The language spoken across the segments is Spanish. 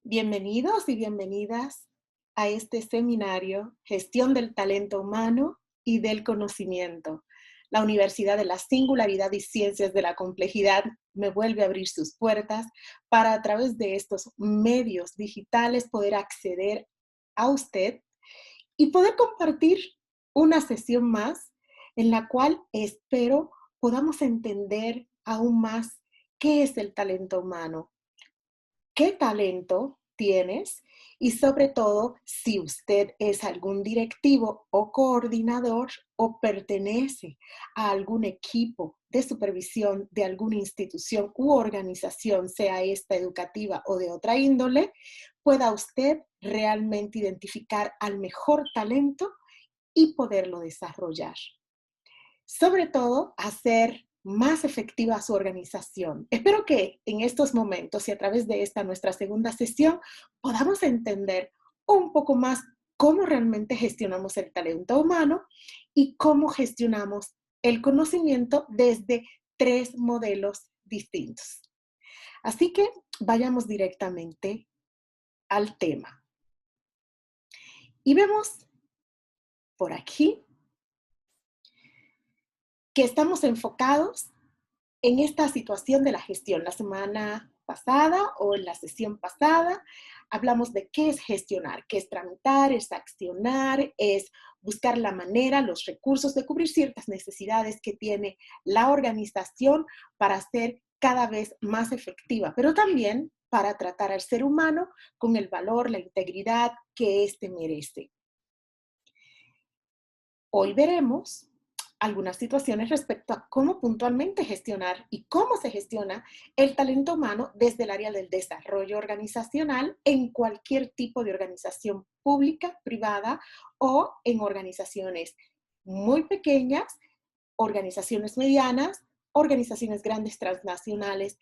Bienvenidos y bienvenidas a este seminario Gestión del Talento Humano y del Conocimiento. La Universidad de la Singularidad y Ciencias de la Complejidad me vuelve a abrir sus puertas para a través de estos medios digitales poder acceder a usted y poder compartir una sesión más en la cual espero podamos entender aún más qué es el talento humano, qué talento tienes y sobre todo si usted es algún directivo o coordinador o pertenece a algún equipo de supervisión de alguna institución u organización, sea esta educativa o de otra índole, pueda usted realmente identificar al mejor talento y poderlo desarrollar. Sobre todo, hacer más efectiva su organización. Espero que en estos momentos y a través de esta nuestra segunda sesión podamos entender un poco más cómo realmente gestionamos el talento humano y cómo gestionamos el conocimiento desde tres modelos distintos. Así que vayamos directamente al tema. Y vemos por aquí que estamos enfocados en esta situación de la gestión. La semana pasada o en la sesión pasada hablamos de qué es gestionar, qué es tramitar, es accionar, es buscar la manera, los recursos de cubrir ciertas necesidades que tiene la organización para ser cada vez más efectiva, pero también para tratar al ser humano con el valor, la integridad que éste merece. Hoy veremos algunas situaciones respecto a cómo puntualmente gestionar y cómo se gestiona el talento humano desde el área del desarrollo organizacional en cualquier tipo de organización pública, privada o en organizaciones muy pequeñas, organizaciones medianas, organizaciones grandes transnacionales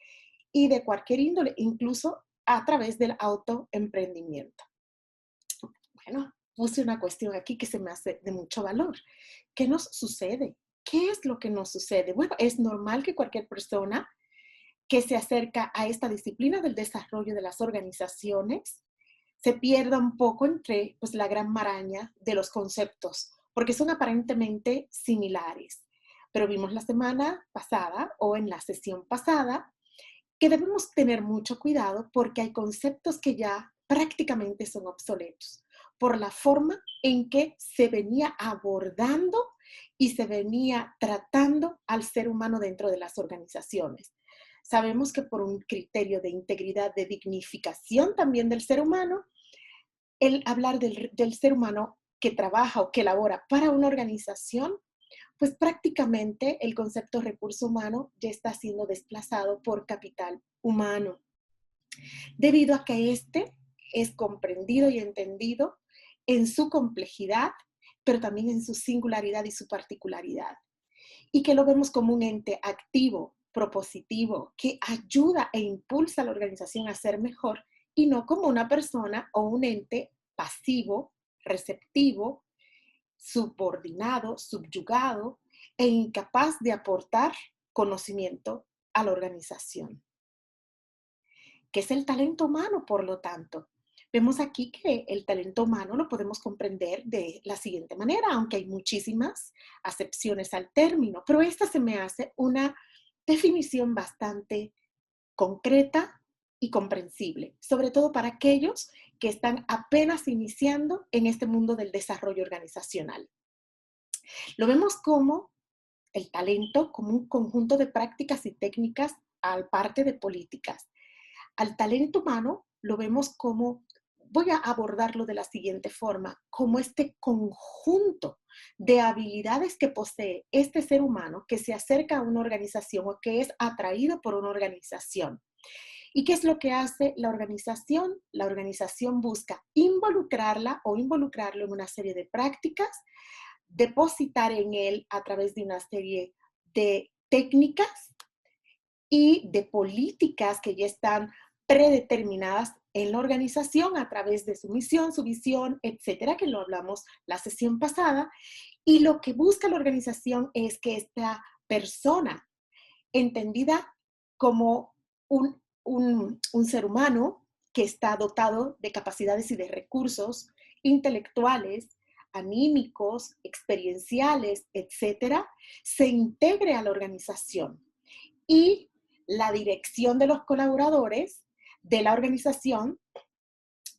y de cualquier índole, incluso a través del autoemprendimiento. Bueno, puse una cuestión aquí que se me hace de mucho valor. ¿Qué nos sucede? ¿Qué es lo que nos sucede? Bueno, es normal que cualquier persona que se acerca a esta disciplina del desarrollo de las organizaciones se pierda un poco entre pues, la gran maraña de los conceptos, porque son aparentemente similares. Pero vimos la semana pasada o en la sesión pasada que debemos tener mucho cuidado porque hay conceptos que ya prácticamente son obsoletos por la forma en que se venía abordando y se venía tratando al ser humano dentro de las organizaciones. Sabemos que por un criterio de integridad, de dignificación también del ser humano, el hablar del ser humano que trabaja o que labora para una organización pues prácticamente el concepto recurso humano ya está siendo desplazado por capital humano, debido a que este es comprendido y entendido en su complejidad, pero también en su singularidad y su particularidad, y que lo vemos como un ente activo, propositivo, que ayuda e impulsa a la organización a ser mejor, y no como una persona o un ente pasivo, receptivo, subordinado, subyugado e incapaz de aportar conocimiento a la organización. ¿Qué es el talento humano, por lo tanto? Vemos aquí que el talento humano lo podemos comprender de la siguiente manera, aunque hay muchísimas acepciones al término, pero esta se me hace una definición bastante concreta y comprensible, sobre todo para aquellos que están apenas iniciando en este mundo del desarrollo organizacional. Lo vemos como el talento, como un conjunto de prácticas y técnicas al parte de políticas. Al talento humano lo vemos como, voy a abordarlo de la siguiente forma, como este conjunto de habilidades que posee este ser humano que se acerca a una organización o que es atraído por una organización. ¿Y qué es lo que hace la organización? La organización busca involucrarla o involucrarlo en una serie de prácticas, depositar en él a través de una serie de técnicas y de políticas que ya están predeterminadas en la organización a través de su misión, su visión, etcétera, que lo hablamos la sesión pasada. Y lo que busca la organización es que esta persona, entendida como un ser humano, que está dotado de capacidades y de recursos intelectuales, anímicos, experienciales, etcétera, se integre a la organización y la dirección de los colaboradores de la organización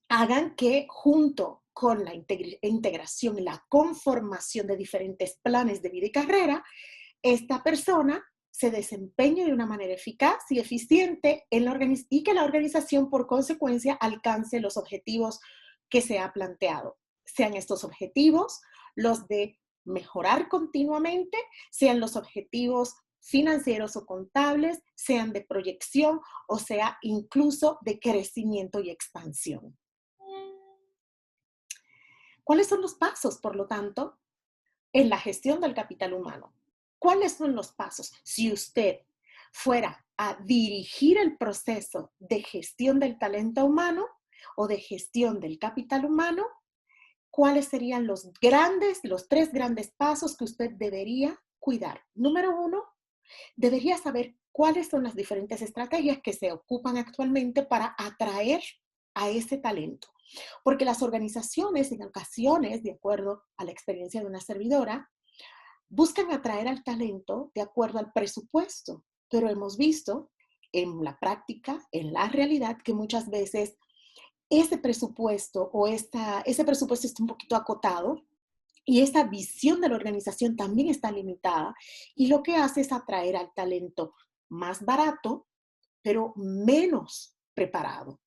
hagan que junto con la integración y la conformación de diferentes planes de vida y carrera, esta persona se desempeñe de una manera eficaz y eficiente en y que la organización por consecuencia alcance los objetivos que se ha planteado. Sean estos objetivos los de mejorar continuamente, sean los objetivos financieros o contables, sean de proyección o sea incluso de crecimiento y expansión. ¿Cuáles son los pasos, por lo tanto, en la gestión del capital humano? ¿Cuáles son los pasos? Si usted fuera a dirigir el proceso de gestión del talento humano o de gestión del capital humano, ¿cuáles serían los tres grandes pasos que usted debería cuidar? Número uno, debería saber cuáles son las diferentes estrategias que se ocupan actualmente para atraer a ese talento. Porque las organizaciones, en ocasiones, de acuerdo a la experiencia de una servidora, buscan atraer al talento de acuerdo al presupuesto, pero hemos visto en la práctica, en la realidad, que muchas veces ese presupuesto ese presupuesto está un poquito acotado y esa visión de la organización también está limitada y lo que hace es atraer al talento más barato, pero menos preparado.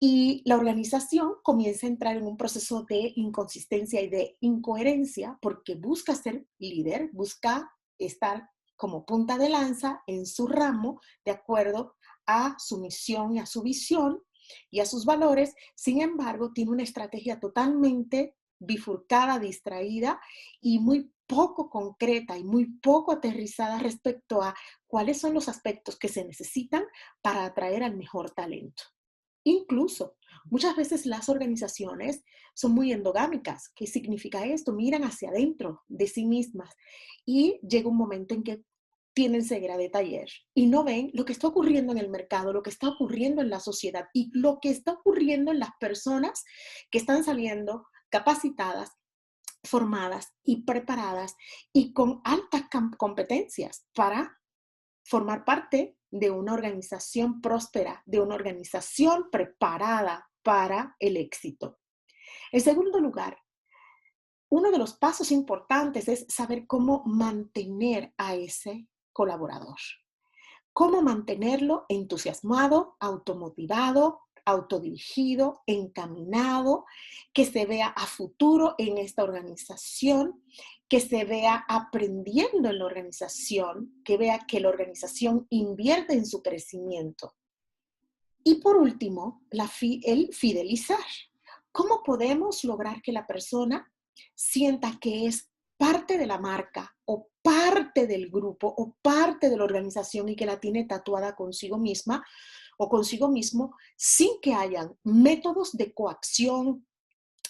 Y la organización comienza a entrar en un proceso de inconsistencia y de incoherencia porque busca ser líder, busca estar como punta de lanza en su ramo de acuerdo a su misión y a su visión y a sus valores. Sin embargo, tiene una estrategia totalmente bifurcada, distraída y muy poco concreta y muy poco aterrizada respecto a cuáles son los aspectos que se necesitan para atraer al mejor talento. Incluso, muchas veces las organizaciones son muy endogámicas. ¿Qué significa esto? Miran hacia adentro de sí mismas y llega un momento en que tienen ceguera de taller y no ven lo que está ocurriendo en el mercado, lo que está ocurriendo en la sociedad y lo que está ocurriendo en las personas que están saliendo capacitadas, formadas y preparadas y con altas competencias para formar parte de una organización próspera, de una organización preparada para el éxito. En segundo lugar, uno de los pasos importantes es saber cómo mantener a ese colaborador. Cómo mantenerlo entusiasmado, automotivado, autodirigido, encaminado, que se vea a futuro en esta organización, que se vea aprendiendo en la organización, que vea que la organización invierte en su crecimiento. Y por último, el fidelizar. ¿Cómo podemos lograr que la persona sienta que es parte de la marca o parte del grupo o parte de la organización y que la tiene tatuada consigo misma o consigo mismo sin que hayan métodos de coacción,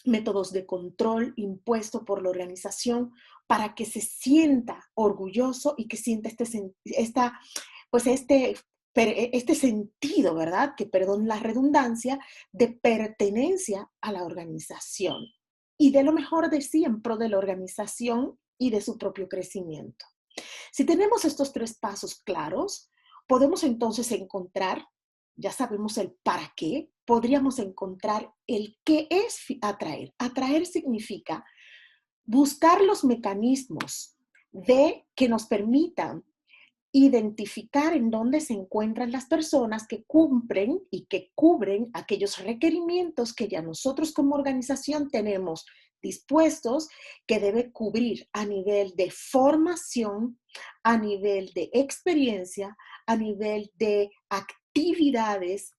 métodos de control impuesto por la organización para que se sienta orgulloso y que sienta este sentido, ¿verdad? Que perdón la redundancia, de pertenencia a la organización y de lo mejor de sí en pro de la organización y de su propio crecimiento. Si tenemos estos tres pasos claros, podemos entonces encontrar, ya sabemos el para qué, podríamos encontrar el qué es atraer. Atraer significa buscar los mecanismos que nos permitan identificar en dónde se encuentran las personas que cumplen y que cubren aquellos requerimientos que ya nosotros como organización tenemos dispuestos, que debe cubrir a nivel de formación, a nivel de experiencia, a nivel de actividades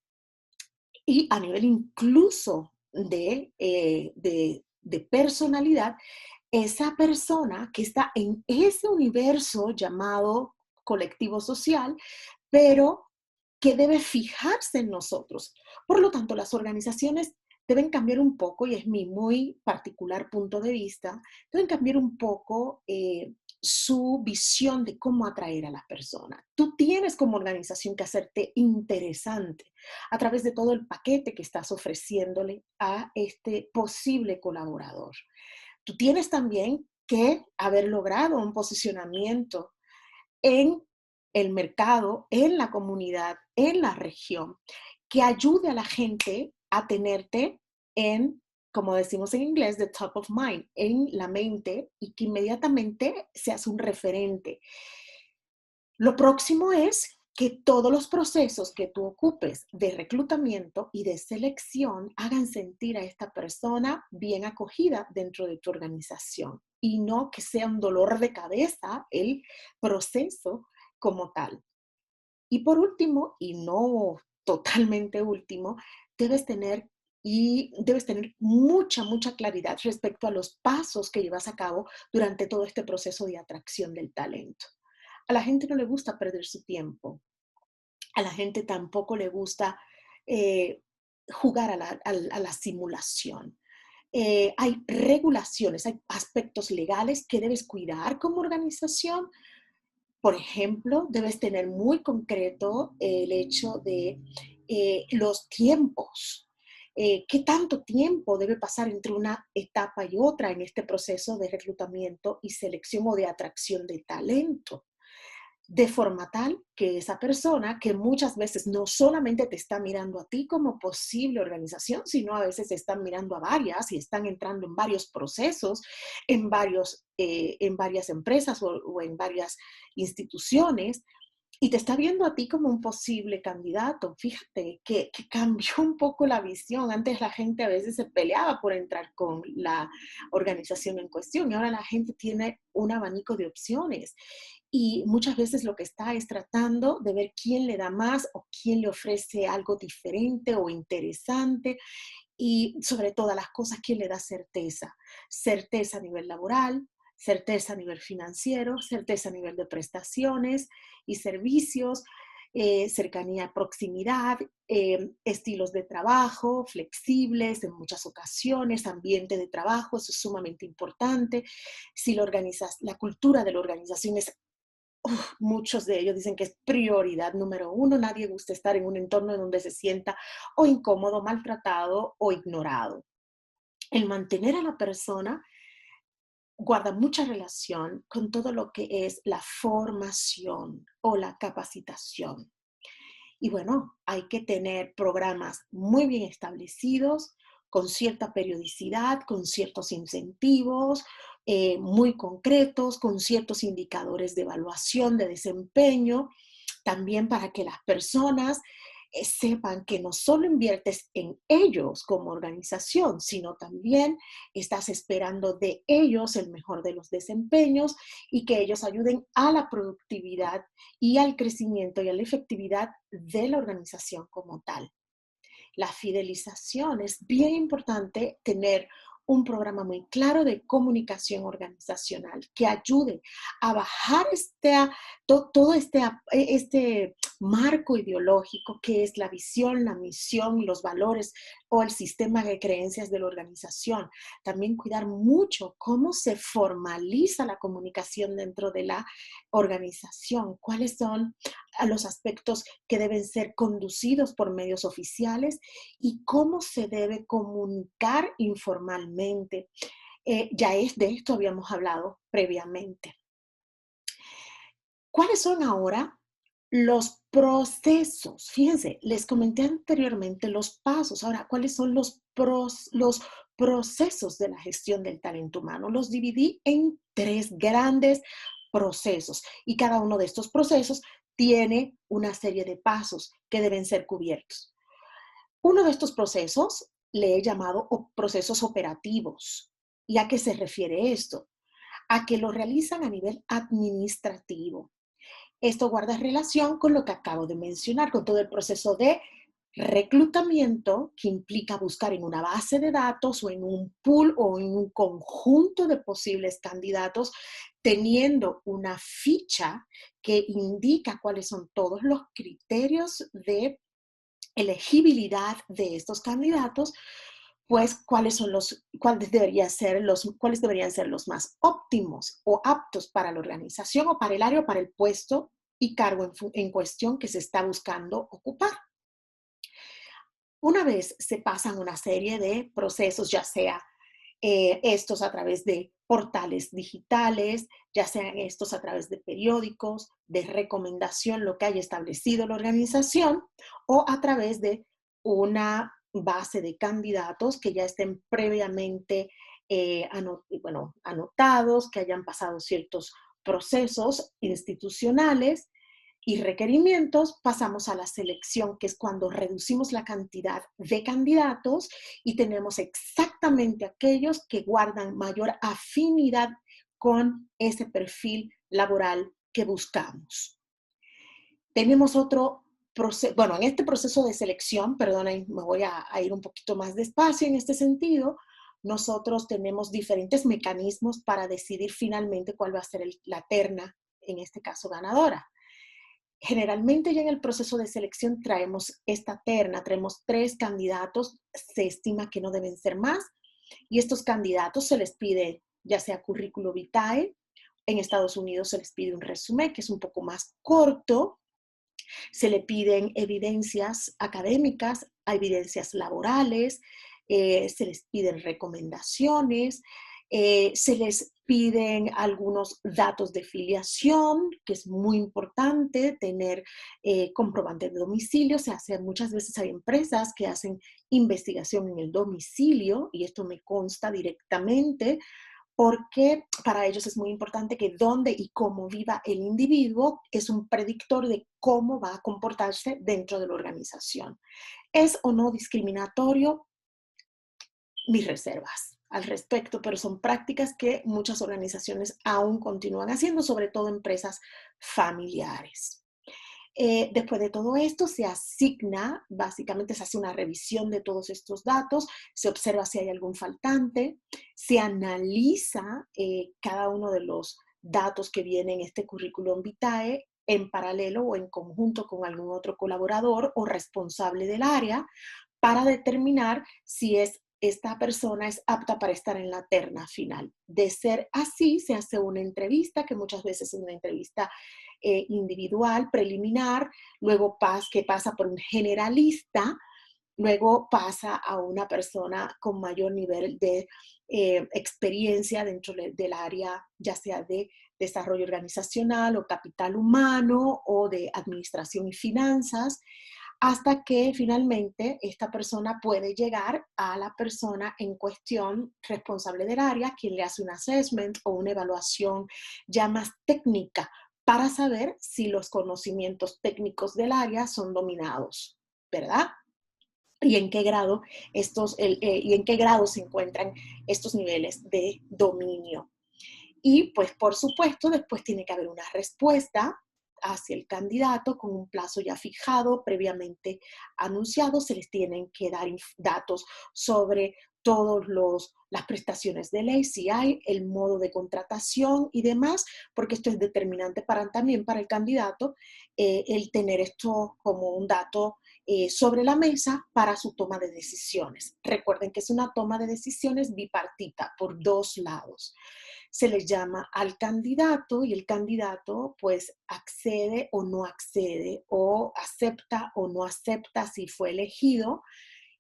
y a nivel incluso de personalidad, esa persona que está en ese universo llamado colectivo social, pero que debe fijarse en nosotros. Por lo tanto, las organizaciones deben cambiar un poco, y es mi muy particular punto de vista, deben cambiar un poco su visión de cómo atraer a las personas. Tú tienes como organización que hacerte interesante a través de todo el paquete que estás ofreciéndole a este posible colaborador. Tú tienes también que haber logrado un posicionamiento en el mercado, en la comunidad, en la región, que ayude a la gente a tenerte en, como decimos en inglés, the top of mind, en la mente, y que inmediatamente seas un referente. Lo próximo es que todos los procesos que tú ocupes de reclutamiento y de selección hagan sentir a esta persona bien acogida dentro de tu organización y no que sea un dolor de cabeza el proceso como tal. Y por último, y no totalmente último, debes tener debes tener mucha claridad respecto a los pasos que llevas a cabo durante todo este proceso de atracción del talento. A la gente no le gusta perder su tiempo. A la gente tampoco le gusta eh, jugar a la simulación. Hay regulaciones, hay aspectos legales que debes cuidar como organización. Por ejemplo, debes tener muy concreto el hecho de los tiempos. ¿Qué tanto tiempo debe pasar entre una etapa y otra en este proceso de reclutamiento y selección o de atracción de talento? De forma tal que esa persona, que muchas veces no solamente te está mirando a ti como posible organización, sino a veces están mirando a varias y están entrando en varios procesos, en varias empresas o en varias instituciones, y te está viendo a ti como un posible candidato. Fíjate que cambió un poco la visión. Antes la gente a veces se peleaba por entrar con la organización en cuestión y ahora la gente tiene un abanico de opciones. Y muchas veces lo que está es tratando de ver quién le da más o quién le ofrece algo diferente o interesante y sobre todas las cosas, quién le da certeza. Certeza a nivel laboral, certeza a nivel financiero, certeza a nivel de prestaciones y servicios, cercanía, proximidad, estilos de trabajo flexibles en muchas ocasiones, ambiente de trabajo, eso es sumamente importante. Si la cultura de la organización es muchos de ellos dicen que es prioridad número uno. Nadie gusta estar en un entorno en donde se sienta o incómodo, maltratado o ignorado. El mantener a la persona guarda mucha relación con todo lo que es la formación o la capacitación. Y bueno, hay que tener programas muy bien establecidos, con cierta periodicidad, con ciertos incentivos muy concretos, con ciertos indicadores de evaluación de desempeño, también para que las personas sepan que no solo inviertes en ellos como organización, sino también estás esperando de ellos el mejor de los desempeños y que ellos ayuden a la productividad y al crecimiento y a la efectividad de la organización como tal. La fidelización es bien importante tener un programa muy claro de comunicación organizacional que ayude a bajar todo este marco ideológico que es la visión, la misión, los valores o el sistema de creencias de la organización. También cuidar mucho cómo se formaliza la comunicación dentro de la organización, cuáles son los aspectos que deben ser conducidos por medios oficiales y cómo se debe comunicar informalmente. De esto habíamos hablado previamente. ¿Cuáles son ahora los procesos? Fíjense, les comenté anteriormente los pasos. Ahora, ¿cuáles son los procesos de la gestión del talento humano? Los dividí en tres grandes procesos y cada uno de estos procesos tiene una serie de pasos que deben ser cubiertos. Uno de estos procesos le he llamado procesos operativos. ¿Y a qué se refiere esto? A que lo realizan a nivel administrativo. Esto guarda relación con lo que acabo de mencionar, con todo el proceso de reclutamiento que implica buscar en una base de datos o en un pool o en un conjunto de posibles candidatos, teniendo una ficha que indica cuáles son todos los criterios de elegibilidad de estos candidatos, pues cuáles deberían ser los más óptimos o aptos para la organización o para el área o para el puesto y cargo en cuestión que se está buscando ocupar. Una vez se pasan una serie de procesos, ya sea estos a través de portales digitales, ya sean estos a través de periódicos, de recomendación, lo que haya establecido la organización, o a través de una base de candidatos que ya estén previamente anotados, que hayan pasado ciertos procesos institucionales y requerimientos, pasamos a la selección, que es cuando reducimos la cantidad de candidatos y tenemos exactamente aquellos que guardan mayor afinidad con ese perfil laboral que buscamos. Tenemos otro proceso, bueno, en este proceso de selección, perdonen, me voy a ir un poquito más despacio en este sentido. Nosotros tenemos diferentes mecanismos para decidir finalmente cuál va a ser la terna, en este caso ganadora. Generalmente ya en el proceso de selección traemos esta terna, traemos 3 candidatos, se estima que no deben ser más, y estos candidatos se les pide ya sea currículo vitae, en Estados Unidos se les pide un resumen que es un poco más corto, se le piden evidencias académicas, evidencias laborales, se les piden recomendaciones, se les piden algunos datos de filiación, que es muy importante tener comprobante de domicilio. Muchas veces hay empresas que hacen investigación en el domicilio y esto me consta directamente porque para ellos es muy importante que dónde y cómo viva el individuo es un predictor de cómo va a comportarse dentro de la organización. ¿Es o no discriminatorio? Mis reservas al respecto, pero son prácticas que muchas organizaciones aún continúan haciendo, sobre todo empresas familiares. Después de todo esto, se asigna, básicamente se hace una revisión de todos estos datos, se observa si hay algún faltante, se analiza cada uno de los datos que vienen en este currículum vitae en paralelo o en conjunto con algún otro colaborador o responsable del área para determinar si esta persona es apta para estar en la terna final. De ser así, se hace una entrevista, que muchas veces es una entrevista individual, preliminar, luego que pasa por un generalista, luego pasa a una persona con mayor nivel de experiencia dentro del área, ya sea de desarrollo organizacional o capital humano o de administración y finanzas, hasta que finalmente esta persona puede llegar a la persona en cuestión responsable del área, quien le hace un assessment o una evaluación ya más técnica para saber si los conocimientos técnicos del área son dominados, ¿verdad? Y en qué grado se encuentran estos niveles de dominio. Y pues por supuesto después tiene que haber una respuesta hacia el candidato con un plazo ya fijado, previamente anunciado. Se les tienen que dar datos sobre todas las prestaciones de ley, si hay, el modo de contratación y demás, porque esto es determinante también para el candidato, el tener esto como un dato sobre la mesa para su toma de decisiones. Recuerden que es una toma de decisiones bipartita, por 2 lados. Se les llama al candidato y el candidato pues accede o no accede o acepta o no acepta si fue elegido.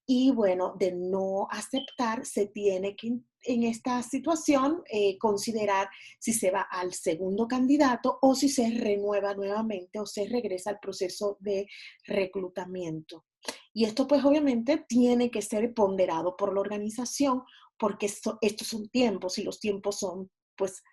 Y bueno, de no aceptar, se tiene que en esta situación considerar si se va al segundo candidato o si se renueva nuevamente o se regresa al proceso de reclutamiento. Y esto pues obviamente tiene que ser ponderado por la organización porque estos son tiempos y los tiempos son pues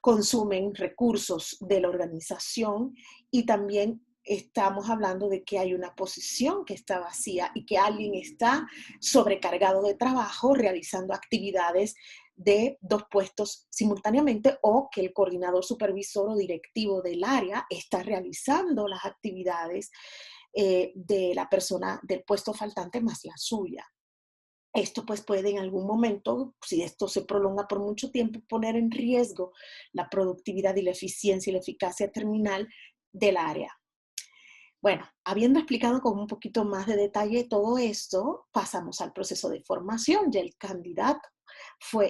consumen recursos de la organización y también estamos hablando de que hay una posición que está vacía y que alguien está sobrecargado de trabajo realizando actividades de 2 puestos simultáneamente o que el coordinador supervisor o directivo del área está realizando las actividades de la persona del puesto faltante más la suya. Esto pues puede en algún momento, si esto se prolonga por mucho tiempo, poner en riesgo la productividad y la eficiencia y la eficacia terminal del área. Bueno, habiendo explicado con un poquito más de detalle todo esto, pasamos al proceso de formación. Ya el candidato fue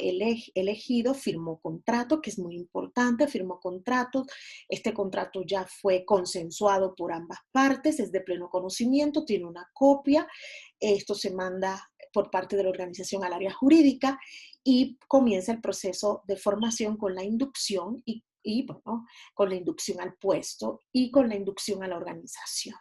elegido, firmó contrato, que es muy importante, firmó contrato. Este contrato ya fue consensuado por ambas partes, es de pleno conocimiento, tiene una copia. Esto se manda por parte de la organización al área jurídica y comienza el proceso de formación con la inducción y bueno, con la inducción al puesto y con la inducción a la organización.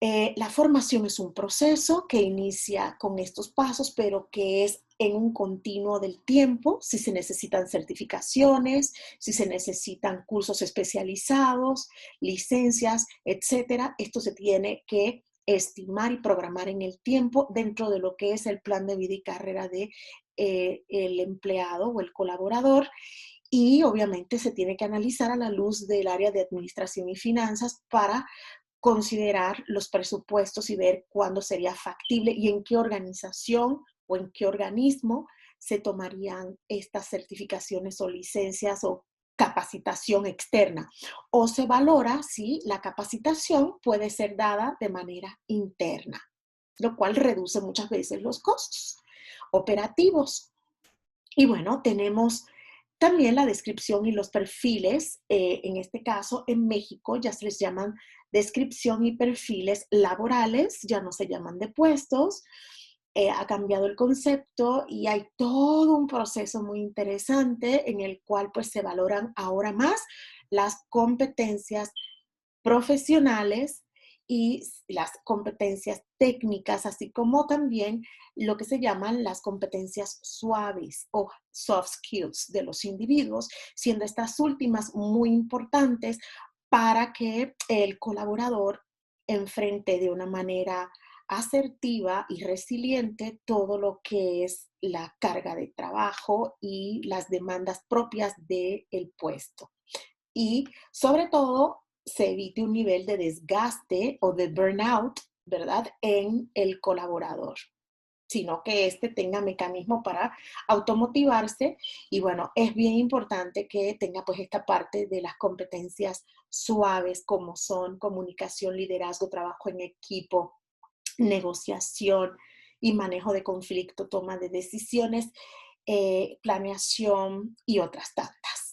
La formación es un proceso que inicia con estos pasos, pero que es en un continuo del tiempo, si se necesitan certificaciones, si se necesitan cursos especializados, licencias, etcétera. Esto se tiene que estimar y programar en el tiempo dentro de lo que es el plan de vida y carrera de el empleado o el colaborador, y obviamente se tiene que analizar a la luz del área de administración y finanzas para considerar los presupuestos y ver cuándo sería factible y en qué organización o en qué organismo se tomarían estas certificaciones o licencias o capacitación externa. O se valora si la capacitación puede ser dada de manera interna, lo cual reduce muchas veces los costos operativos. Y bueno, tenemos también la descripción y los perfiles. En este caso, en México ya se les llaman descripción y perfiles laborales, ya no se llaman de puestos. Ha cambiado el concepto y hay todo un proceso muy interesante en el cual pues se valoran ahora más las competencias profesionales y las competencias técnicas, así como también lo que se llaman las competencias suaves o soft skills de los individuos, siendo estas últimas muy importantes para que el colaborador enfrente de una manera asertiva y resiliente todo lo que es la carga de trabajo y las demandas propias del puesto. Y sobre todo se evite un nivel de desgaste o de burnout, ¿verdad?, en el colaborador, sino que éste tenga mecanismo para automotivarse. Y bueno, es bien importante que tenga pues esta parte de las competencias suaves como son comunicación, liderazgo, trabajo en equipo, negociación y manejo de conflicto, toma de decisiones, planeación y otras tantas.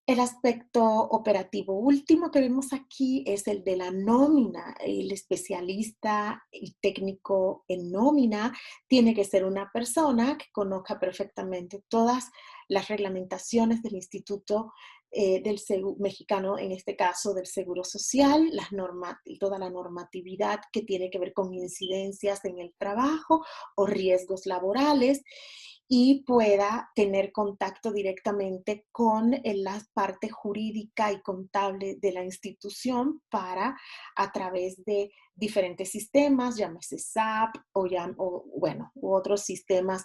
El aspecto operativo último que vemos aquí es el de la nómina. El especialista y técnico en nómina tiene que ser una persona que conozca perfectamente todas las reglamentaciones del Instituto Mexicano, en este caso del Seguro Social, las normas y toda la normatividad que tiene que ver con incidencias en el trabajo o riesgos laborales, y pueda tener contacto directamente con la parte jurídica y contable de la institución para, a través de diferentes sistemas, llámese SAP u otros sistemas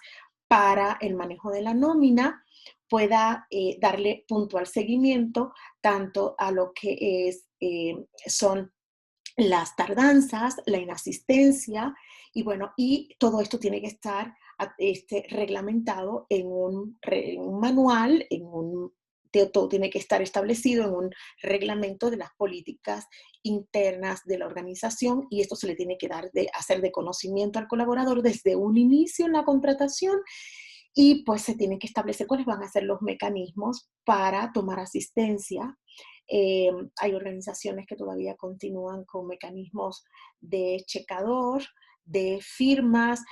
para el manejo de la nómina, pueda darle puntual seguimiento tanto a lo que son las tardanzas, la inasistencia, y bueno, y todo esto tiene que estar reglamentado en un manual, todo tiene que estar establecido en un reglamento de las políticas internas de la organización, y esto se le tiene que hacer de conocimiento al colaborador desde un inicio en la contratación, y pues se tienen que establecer cuáles van a ser los mecanismos para tomar asistencia. Hay organizaciones que todavía continúan con mecanismos de checador, de firmas.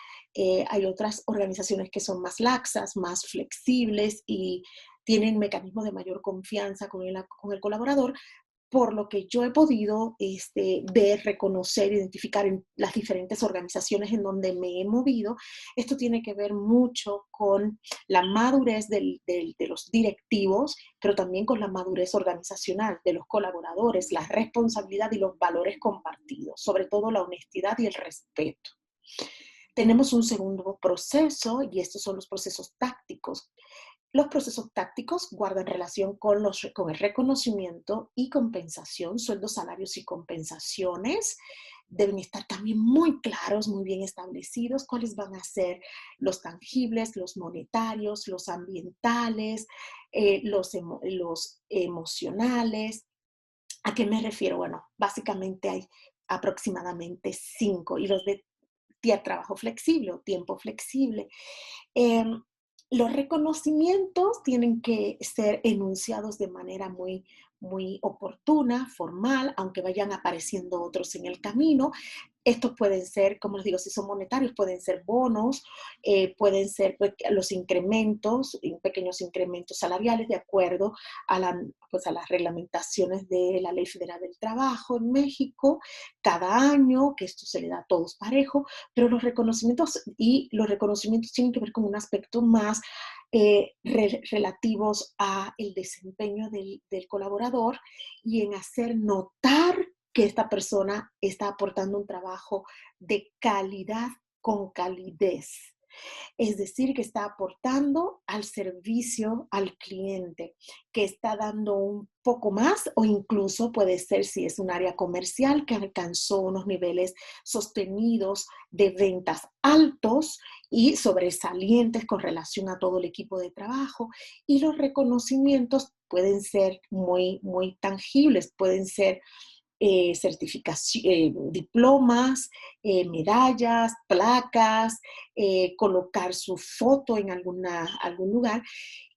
Hay otras organizaciones que son más laxas, más flexibles y tienen mecanismos de mayor confianza con el colaborador, por lo que yo he podido ver, reconocer, identificar en las diferentes organizaciones en donde me he movido. Esto tiene que ver mucho con la madurez de los directivos, pero también con la madurez organizacional de los colaboradores, la responsabilidad y los valores compartidos, sobre todo la honestidad y el respeto. Tenemos un segundo proceso y estos son los procesos tácticos. Los procesos tácticos guardan relación con el reconocimiento y compensación, sueldos, salarios y compensaciones. Deben estar también muy claros, muy bien establecidos cuáles van a ser los tangibles, los monetarios, los ambientales, los emocionales, ¿A qué me refiero? Bueno, básicamente hay aproximadamente 5 y los de trabajo flexible o tiempo flexible. Em, los reconocimientos tienen que ser enunciados de manera muy oportuna, formal, aunque vayan apareciendo otros en el camino. Estos pueden ser, como les digo, si son monetarios, pueden ser bonos, pueden ser pues, los incrementos, pequeños incrementos salariales de acuerdo a, pues, a las reglamentaciones de la Ley Federal del Trabajo en México cada año, que esto se le da a todos parejo, pero los reconocimientos tienen que ver con un aspecto más relativos a el desempeño del colaborador y en hacer notar que esta persona está aportando un trabajo de calidad con calidez. Es decir, que está aportando al servicio al cliente, que está dando un poco más o incluso puede ser si es un área comercial que alcanzó unos niveles sostenidos de ventas altos y sobresalientes con relación a todo el equipo de trabajo. Y los reconocimientos pueden ser muy tangibles, pueden ser diplomas, medallas, placas, colocar su foto en algún lugar.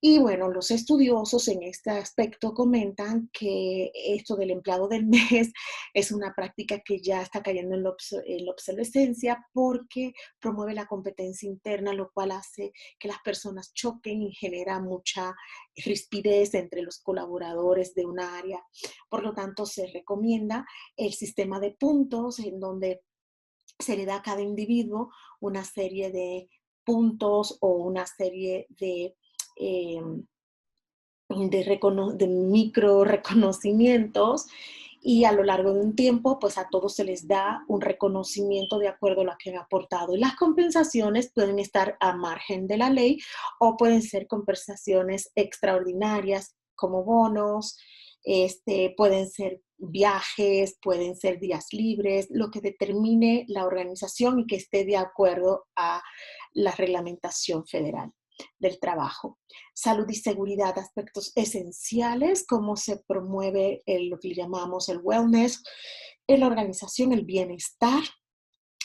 Y bueno, los estudiosos en este aspecto comentan que esto del empleado del mes es una práctica que ya está cayendo en la obsolescencia porque promueve la competencia interna, lo cual hace que las personas choquen y genera mucha rispidez entre los colaboradores de un área. Por lo tanto, se recomienda el sistema de puntos en donde se le da a cada individuo una serie de puntos o una serie eh, de micro reconocimientos y a lo largo de un tiempo, pues a todos se les da un reconocimiento de acuerdo a lo que han aportado. Y las compensaciones pueden estar a margen de la ley o pueden ser compensaciones extraordinarias como bonos, pueden ser viajes, pueden ser días libres, lo que determine la organización y que esté de acuerdo a la reglamentación federal del trabajo. Salud y seguridad, aspectos esenciales, cómo se promueve lo que le llamamos el wellness en la organización, el bienestar,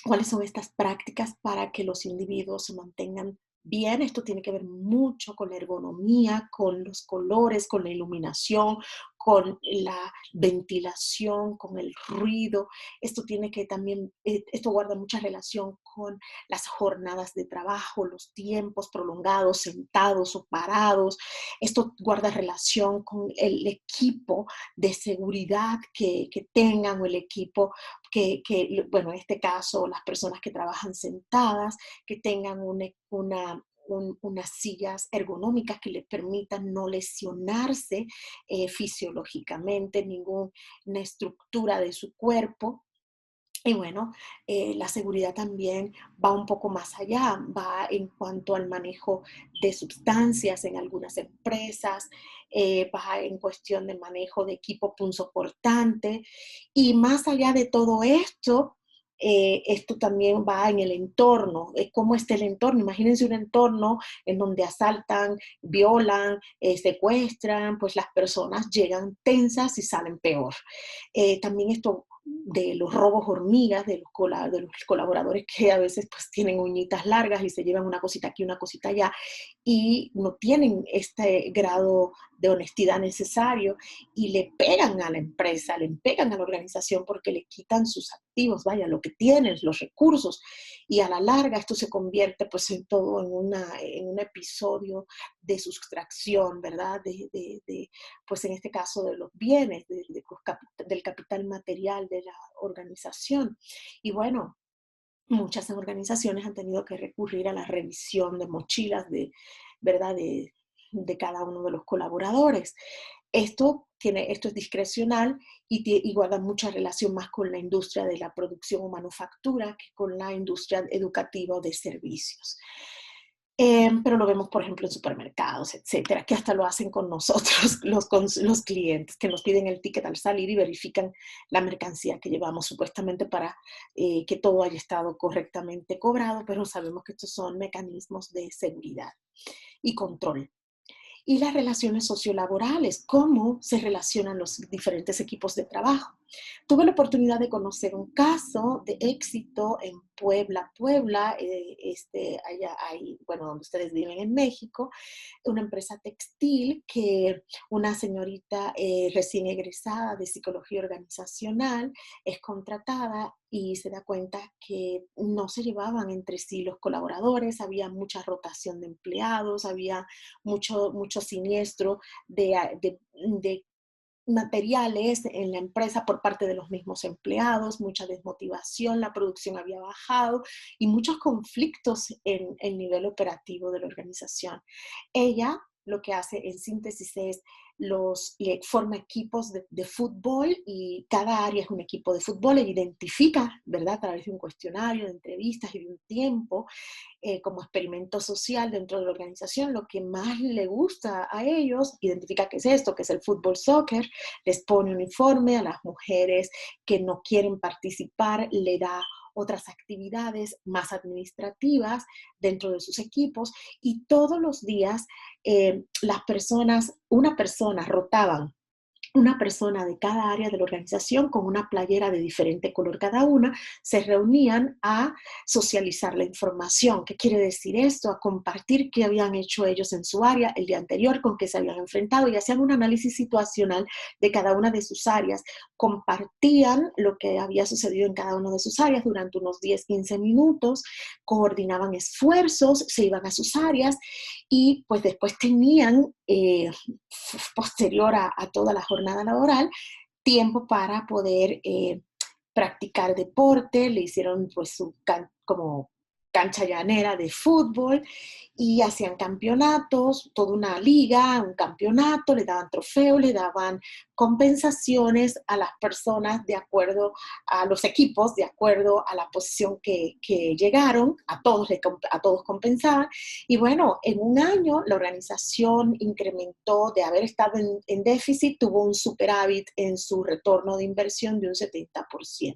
cuáles son estas prácticas para que los individuos se mantengan bien. Esto tiene que ver mucho con la ergonomía, con los colores, con la iluminación, con la ventilación, con el ruido. Esto tiene que también, esto guarda mucha relación con las jornadas de trabajo, los tiempos prolongados, sentados o parados. Esto guarda relación con el equipo de seguridad que tengan o el equipo bueno, en este caso, las personas que trabajan sentadas, que tengan unas sillas ergonómicas que les permitan no lesionarse fisiológicamente, ninguna estructura de su cuerpo. Y bueno, la seguridad también va un poco más allá, va en cuanto al manejo de sustancias en algunas empresas, va en cuestión de manejo de equipo punzocortante y más allá de todo esto, esto también va en el entorno, cómo está el entorno. Imagínense un entorno en donde asaltan, violan, secuestran, pues las personas llegan tensas y salen peor. También esto de los robos hormigas, de los colaboradores que a veces pues tienen uñitas largas y se llevan una cosita aquí, una cosita allá y no tienen este grado de honestidad necesario y le pegan a la empresa, le pegan a la organización porque le quitan sus activos, vaya, lo que tienen, los recursos y a la larga esto se convierte pues en todo en un episodio de sustracción, ¿verdad? Pues en este caso de los bienes, del capital material de la organización. Y bueno, muchas organizaciones han tenido que recurrir a la revisión de mochilas ¿verdad? De cada uno de los colaboradores. Esto es discrecional y guarda mucha relación más con la industria de la producción o manufactura que con la industria educativa o de servicios. Pero lo vemos, por ejemplo, en supermercados, etcétera, que hasta lo hacen con nosotros, los clientes, que nos piden el ticket al salir y verifican la mercancía que llevamos, supuestamente para que todo haya estado correctamente cobrado, pero sabemos que estos son mecanismos de seguridad y control. Y las relaciones sociolaborales, cómo se relacionan los diferentes equipos de trabajo. Tuve la oportunidad de conocer un caso de éxito en Puebla, allá hay, bueno, donde ustedes viven en México, una empresa textil que una señorita recién egresada de psicología organizacional es contratada y se da cuenta que no se llevaban entre sí los colaboradores, había mucha rotación de empleados, había mucho siniestro de materiales en la empresa por parte de los mismos empleados, mucha desmotivación, la producción había bajado y muchos conflictos en el nivel operativo de la organización. Ella lo que hace en síntesis es forma equipos de fútbol y cada área es un equipo de fútbol, ella identifica, ¿verdad? A través de un cuestionario, de entrevistas y de un tiempo, como experimento social dentro de la organización, lo que más le gusta a ellos, identifica qué es esto, que es el fútbol soccer, les pone uniforme a las mujeres que no quieren participar, le da otras actividades más administrativas dentro de sus equipos y todos los días una persona rotaban una persona de cada área de la organización con una playera de diferente color cada una, se reunían a socializar la información. ¿Qué quiere decir esto? A compartir qué habían hecho ellos en su área el día anterior, con qué se habían enfrentado y hacían un análisis situacional de cada una de sus áreas. Compartían lo que había sucedido en cada una de sus áreas durante unos 10, 15 minutos, coordinaban esfuerzos, se iban a sus áreas y pues después tenían posterior a toda la jornada laboral, tiempo para poder practicar deporte, le hicieron pues como cancha llanera de fútbol y hacían campeonatos, toda una liga, un campeonato, le daban trofeos, le daban compensaciones a las personas de acuerdo a los equipos, de acuerdo a la posición que llegaron, a todos compensaban. Y bueno, en un año la organización incrementó de haber estado en déficit, tuvo un superávit en su retorno de inversión de un 70%.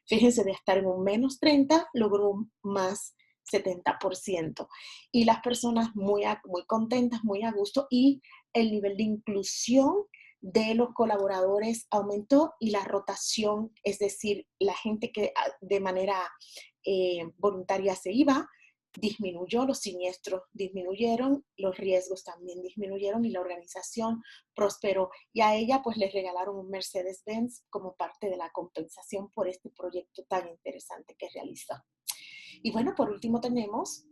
Fíjense, de estar en un menos 30, logró un más 70%. Y las personas muy contentas, muy a gusto, y el nivel de inclusión de los colaboradores aumentó y la rotación, es decir, la gente que de manera voluntaria se iba, disminuyó, los siniestros disminuyeron, los riesgos también disminuyeron y la organización prosperó. Y a ella pues les regalaron un Mercedes-Benz como parte de la compensación por este proyecto tan interesante que realizó. Y bueno, por último tenemos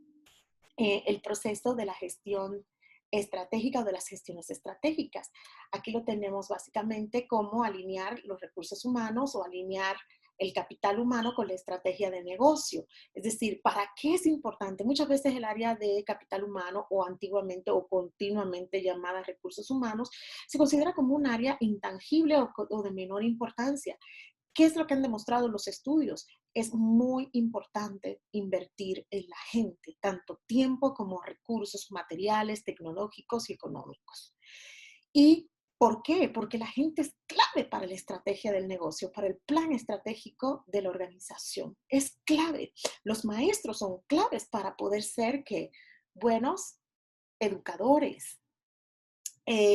el proceso de la gestión estratégica o de las gestiones estratégicas. Aquí lo tenemos básicamente como alinear los recursos humanos o alinear el capital humano con la estrategia de negocio. Es decir, ¿para qué es importante? Muchas veces el área de capital humano o antiguamente o continuamente llamada recursos humanos se considera como un área intangible o de menor importancia. ¿Qué es lo que han demostrado los estudios? Es muy importante invertir en la gente, tanto tiempo como recursos materiales, tecnológicos y económicos. ¿Y por qué? Porque la gente es clave para la estrategia del negocio, para el plan estratégico de la organización. Es clave. Los maestros son claves para poder ser buenos educadores.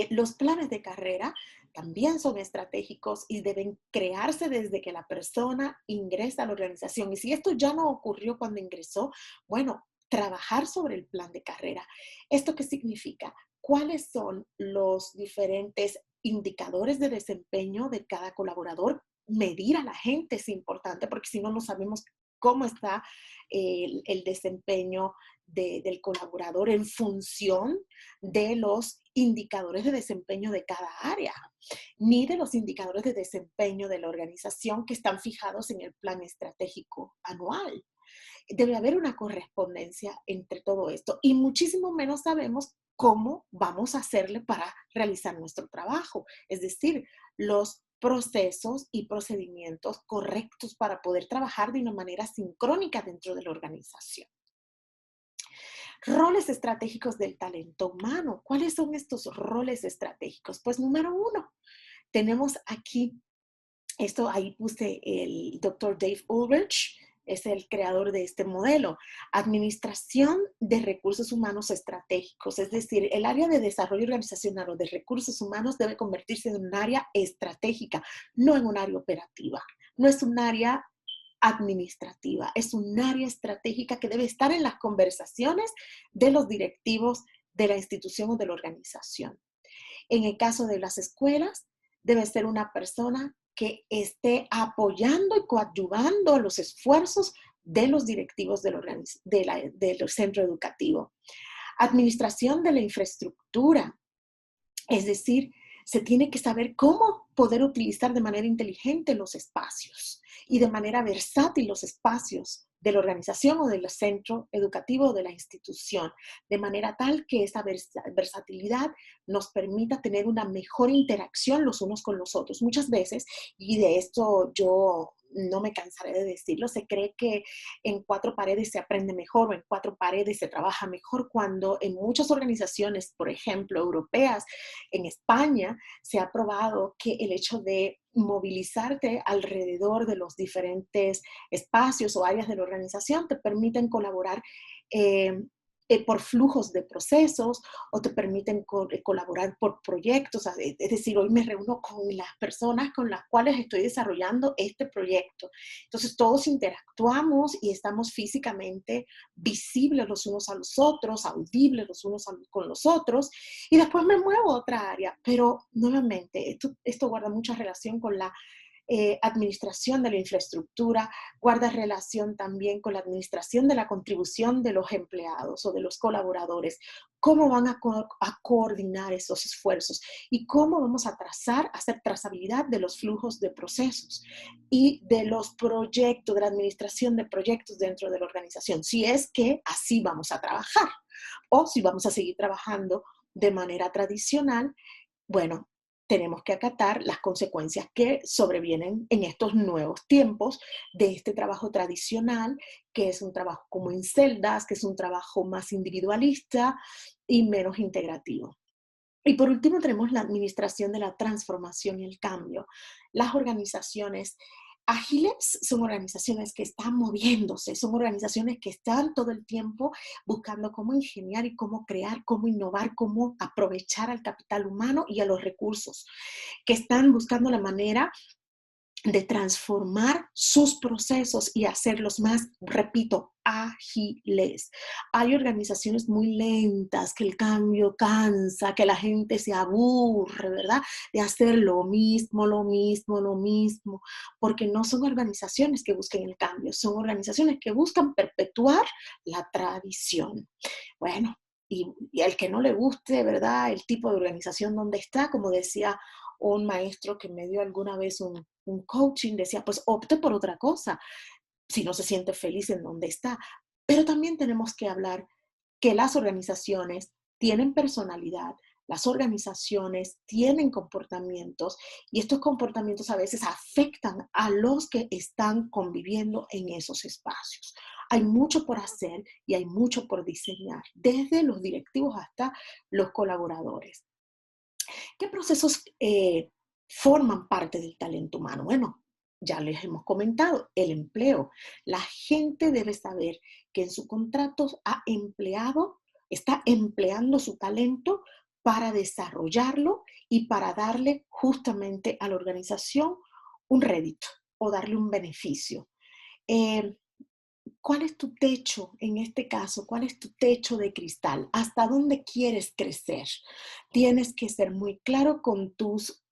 Los planes de carrera también son estratégicos y deben crearse desde que la persona ingresa a la organización. Y si esto ya no ocurrió cuando ingresó, bueno, trabajar sobre el plan de carrera. ¿Esto qué significa? ¿Cuáles son los diferentes indicadores de desempeño de cada colaborador? Medir a la gente es importante porque si no, no sabemos cómo está el desempeño del colaborador en función de los indicadores de desempeño de cada área, ni de los indicadores de desempeño de la organización que están fijados en el plan estratégico anual. Debe haber una correspondencia entre todo esto y muchísimo menos sabemos cómo vamos a hacerle para realizar nuestro trabajo, es decir, los procesos y procedimientos correctos para poder trabajar de una manera sincrónica dentro de la organización. Roles estratégicos del talento humano. ¿Cuáles son estos roles estratégicos? Pues número uno, tenemos aquí, esto ahí puse el doctor Dave Ulrich, es el creador de este modelo. Administración de recursos humanos estratégicos, es decir, el área de desarrollo organizacional o de recursos humanos debe convertirse en un área estratégica, no en un área operativa. No es un área administrativa, es un área estratégica que debe estar en las conversaciones de los directivos de la institución o de la organización. En el caso de las escuelas, debe ser una persona que esté apoyando y coadyuvando los esfuerzos de los directivos del centro educativo. Administración de la infraestructura, es decir, se tiene que saber cómo poder utilizar de manera inteligente los espacios y de manera versátil los espacios de la organización o del centro educativo o de la institución, de manera tal que esa versatilidad nos permita tener una mejor interacción los unos con los otros. Muchas veces, y de esto yo no me cansaré de decirlo, se cree que en cuatro paredes se aprende mejor o en cuatro paredes se trabaja mejor, cuando en muchas organizaciones, por ejemplo, europeas, en España, se ha probado que el hecho de movilizarte alrededor de los diferentes espacios o áreas de la organización te permiten colaborar eh, por flujos de procesos o te permiten colaborar por proyectos. Es decir, hoy me reúno con las personas con las cuales estoy desarrollando este proyecto. Entonces todos interactuamos y estamos físicamente visibles los unos a los otros, audibles los unos con los otros, y después me muevo a otra área. Pero nuevamente, esto guarda mucha relación con la administración de la infraestructura, guarda relación también con la administración de la contribución de los empleados o de los colaboradores. ¿Cómo van a coordinar esos esfuerzos? ¿Y cómo vamos a hacer trazabilidad de los flujos de procesos y de los proyectos, de la administración de proyectos dentro de la organización? Si es que así vamos a trabajar o si vamos a seguir trabajando de manera tradicional, bueno, tenemos que acatar las consecuencias que sobrevienen en estos nuevos tiempos de este trabajo tradicional, que es un trabajo como en celdas, que es un trabajo más individualista y menos integrativo. Y por último tenemos la administración de la transformación y el cambio. Las organizaciones ágiles son organizaciones que están moviéndose, son organizaciones que están todo el tiempo buscando cómo ingeniar y cómo crear, cómo innovar, cómo aprovechar al capital humano y a los recursos, que están buscando la manera de transformar sus procesos y hacerlos más, repito, ágiles. Hay organizaciones muy lentas, que el cambio cansa, que la gente se aburre, ¿verdad? De hacer lo mismo, lo mismo, lo mismo, porque no son organizaciones que busquen el cambio, son organizaciones que buscan perpetuar la tradición. Bueno, y al que no le guste, ¿verdad? El tipo de organización donde está, como decía un maestro que me dio alguna vez un coaching, decía, pues opte por otra cosa, si no se siente feliz en donde está. Pero también tenemos que hablar que las organizaciones tienen personalidad, las organizaciones tienen comportamientos y estos comportamientos a veces afectan a los que están conviviendo en esos espacios. Hay mucho por hacer y hay mucho por diseñar, desde los directivos hasta los colaboradores. ¿Qué procesos forman parte del talento humano? Bueno, ya les hemos comentado, el empleo. La gente debe saber que en su contrato ha empleado, está empleando su talento para desarrollarlo y para darle justamente a la organización un rédito o darle un beneficio. Eh, ¿Cuál es tu techo en este caso? ¿Cuál es tu techo de cristal? ¿Hasta dónde quieres crecer? Tienes que ser muy claro con tus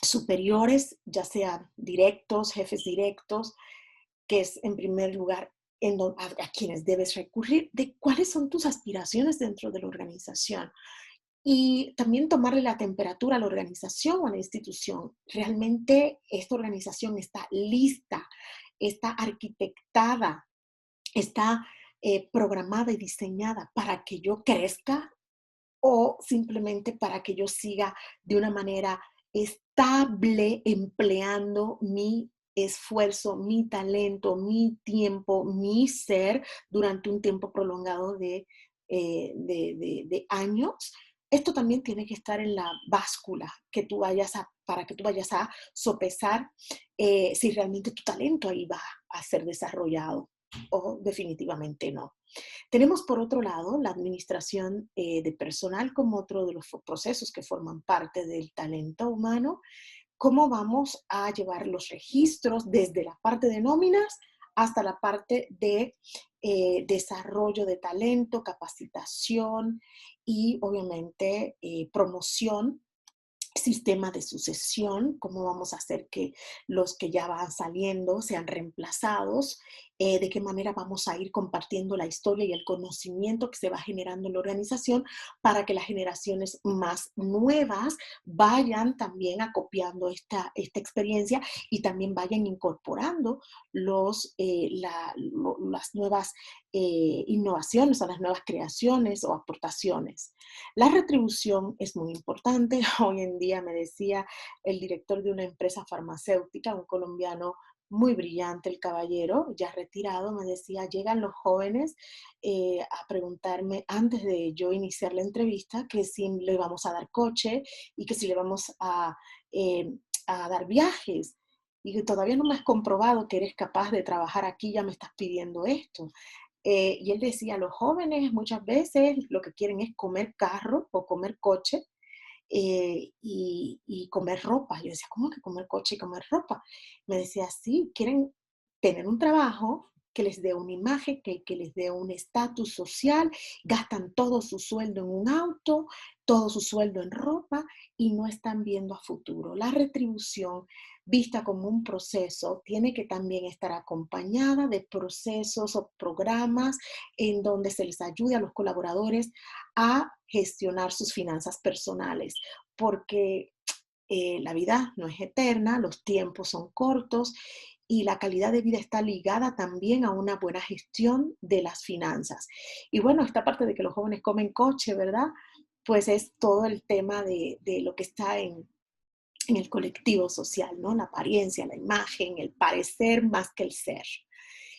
superiores, ya sean directos, jefes directos, que es en primer lugar a quienes debes recurrir, de cuáles son tus aspiraciones dentro de la organización. Y también tomarle la temperatura a la organización o a la institución. ¿Realmente esta organización está lista, está arquitectada, está programada y diseñada para que yo crezca, o simplemente para que yo siga de una manera estable empleando mi esfuerzo, mi talento, mi tiempo, mi ser durante un tiempo prolongado de años? Esto también tiene que estar en la báscula para que tú vayas a sopesar si realmente tu talento ahí va. a ser desarrollado o definitivamente no. Tenemos por otro lado la administración de personal como otro de los procesos que forman parte del talento humano. ¿Cómo vamos a llevar los registros desde la parte de nóminas hasta la parte de desarrollo de talento, capacitación y obviamente promoción, sistema de sucesión, cómo vamos a hacer que los que ya van saliendo sean reemplazados, de qué manera vamos a ir compartiendo la historia y el conocimiento que se va generando en la organización para que las generaciones más nuevas vayan también acopiando esta experiencia y también vayan incorporando las nuevas innovaciones o las nuevas creaciones o aportaciones. La retribución es muy importante. Hoy en día me decía el director de una empresa farmacéutica, un colombiano muy brillante, el caballero, ya retirado, me decía, llegan los jóvenes a preguntarme antes de yo iniciar la entrevista que si le vamos a dar coche y que si le vamos a dar viajes. Y que todavía no me has comprobado que eres capaz de trabajar aquí, ya me estás pidiendo esto. Y él decía, los jóvenes muchas veces lo que quieren es comer carro o comer coche y comer ropa. Yo decía, ¿cómo que comer coche y comer ropa? Me decía, sí, quieren tener un trabajo que les dé una imagen, que les dé un estatus social, gastan todo su sueldo en un auto, todo su sueldo en ropa y no están viendo a futuro. La retribución vista como un proceso tiene que también estar acompañada de procesos o programas en donde se les ayude a los colaboradores a gestionar sus finanzas personales, porque la vida no es eterna, los tiempos son cortos y la calidad de vida está ligada también a una buena gestión de las finanzas. Y bueno, esta parte de que los jóvenes comen coche, ¿verdad? Pues es todo el tema de lo que está en el colectivo social, ¿no? La apariencia, la imagen, el parecer más que el ser.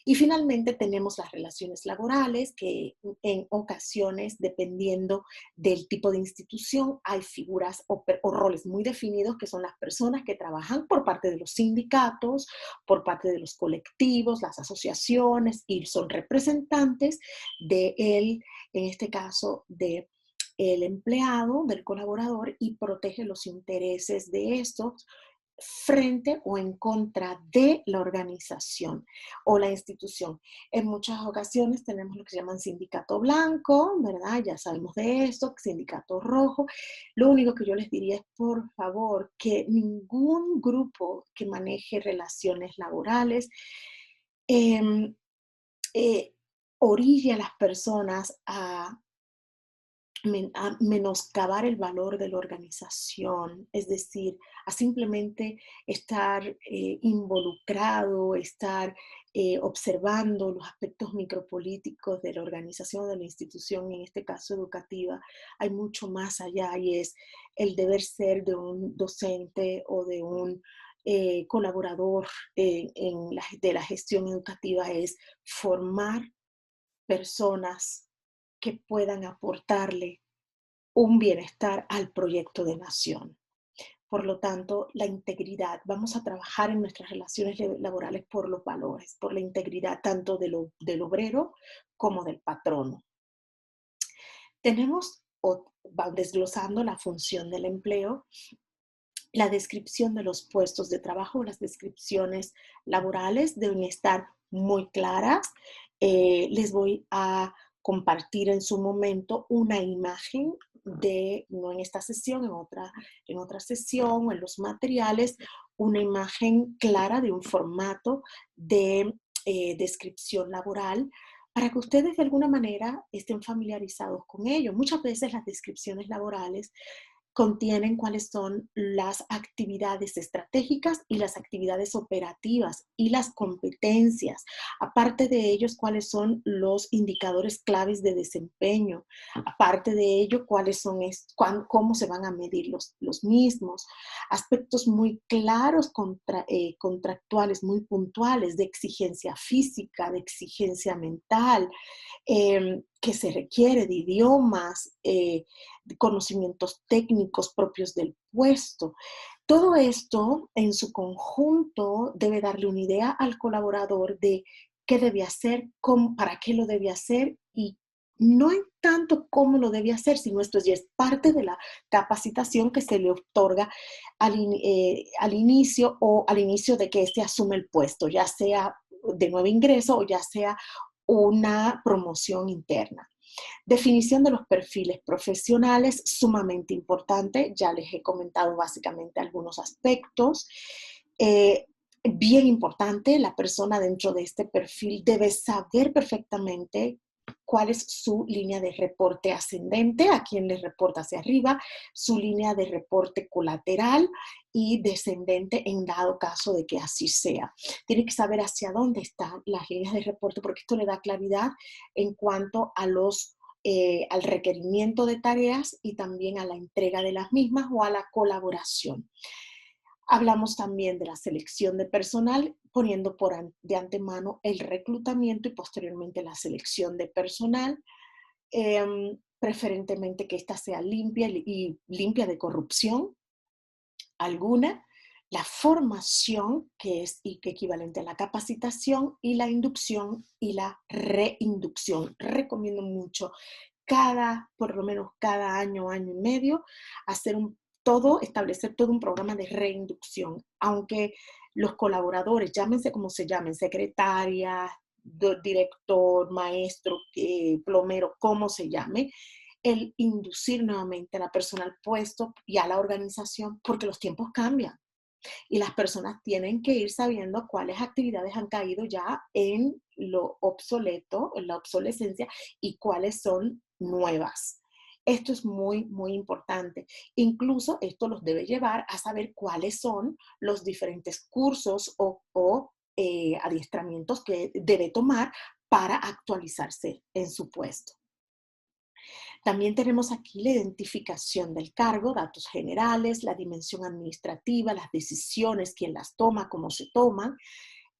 Y finalmente tenemos las relaciones laborales, que en ocasiones, dependiendo del tipo de institución, hay figuras o roles muy definidos que son las personas que trabajan por parte de los sindicatos, por parte de los colectivos, las asociaciones, y son representantes de él, en este caso, de el empleado, del colaborador, y protege los intereses de estos frente o en contra de la organización o la institución. En muchas ocasiones tenemos lo que se llaman sindicato blanco, ¿verdad? Ya sabemos de esto, sindicato rojo. Lo único que yo les diría es, por favor, que ningún grupo que maneje relaciones laborales eh, eh, orille a las personas a menoscabar el valor de la organización, es decir, a simplemente estar involucrado, estar observando los aspectos micropolíticos de la organización, de la institución, en este caso educativa. Hay mucho más allá y es el deber ser de un docente o de un colaborador de la gestión educativa, es formar personas que puedan aportarle un bienestar al proyecto de nación. Por lo tanto, la integridad, vamos a trabajar en nuestras relaciones laborales por los valores, por la integridad tanto del obrero como del patrono. Tenemos, va desglosando la función del empleo, la descripción de los puestos de trabajo, las descripciones laborales deben estar muy claras. Les voy a compartir en su momento una imagen no en esta sesión, en otra sesión, en los materiales, una imagen clara de un formato de descripción laboral para que ustedes de alguna manera estén familiarizados con ello. Muchas veces las descripciones laborales contienen cuáles son las actividades estratégicas y las actividades operativas y las competencias. Aparte de ellos, cuáles son los indicadores claves de desempeño. Aparte de ello, cómo se van a medir los mismos. Aspectos muy claros contractuales, muy puntuales, de exigencia física, de exigencia mental, que se requiere de idiomas, de conocimientos técnicos propios del puesto. Todo esto en su conjunto debe darle una idea al colaborador de qué debe hacer, para qué lo debe hacer y no en tanto cómo lo debe hacer, sino esto ya es parte de la capacitación que se le otorga al inicio o al inicio de que éste asume el puesto, ya sea de nuevo ingreso o ya sea una promoción interna. Definición de los perfiles profesionales, sumamente importante. Ya les he comentado básicamente algunos aspectos. Bien importante, la persona dentro de este perfil debe saber perfectamente cuál es su línea de reporte ascendente, a quién le reporta hacia arriba, su línea de reporte colateral y descendente en dado caso de que así sea. Tiene que saber hacia dónde están las líneas de reporte porque esto le da claridad en cuanto a al requerimiento de tareas y también a la entrega de las mismas o a la colaboración. Hablamos también de la selección de personal, poniendo de antemano el reclutamiento y posteriormente la selección de personal, preferentemente que ésta sea limpia y limpia de corrupción alguna, la formación, que es equivalente a la capacitación, y la inducción y la reinducción. Recomiendo mucho por lo menos cada año, año y medio, establecer todo un programa de reinducción, aunque los colaboradores, llámense como se llamen, secretaria, director, maestro, plomero, como se llame, el inducir nuevamente a la persona al puesto y a la organización, porque los tiempos cambian y las personas tienen que ir sabiendo cuáles actividades han caído ya en lo obsoleto, en la obsolescencia y cuáles son nuevas. Esto es muy, muy importante. Incluso esto los debe llevar a saber cuáles son los diferentes cursos o adiestramientos que debe tomar para actualizarse en su puesto. También tenemos aquí la identificación del cargo, datos generales, la dimensión administrativa, las decisiones, quién las toma, cómo se toman,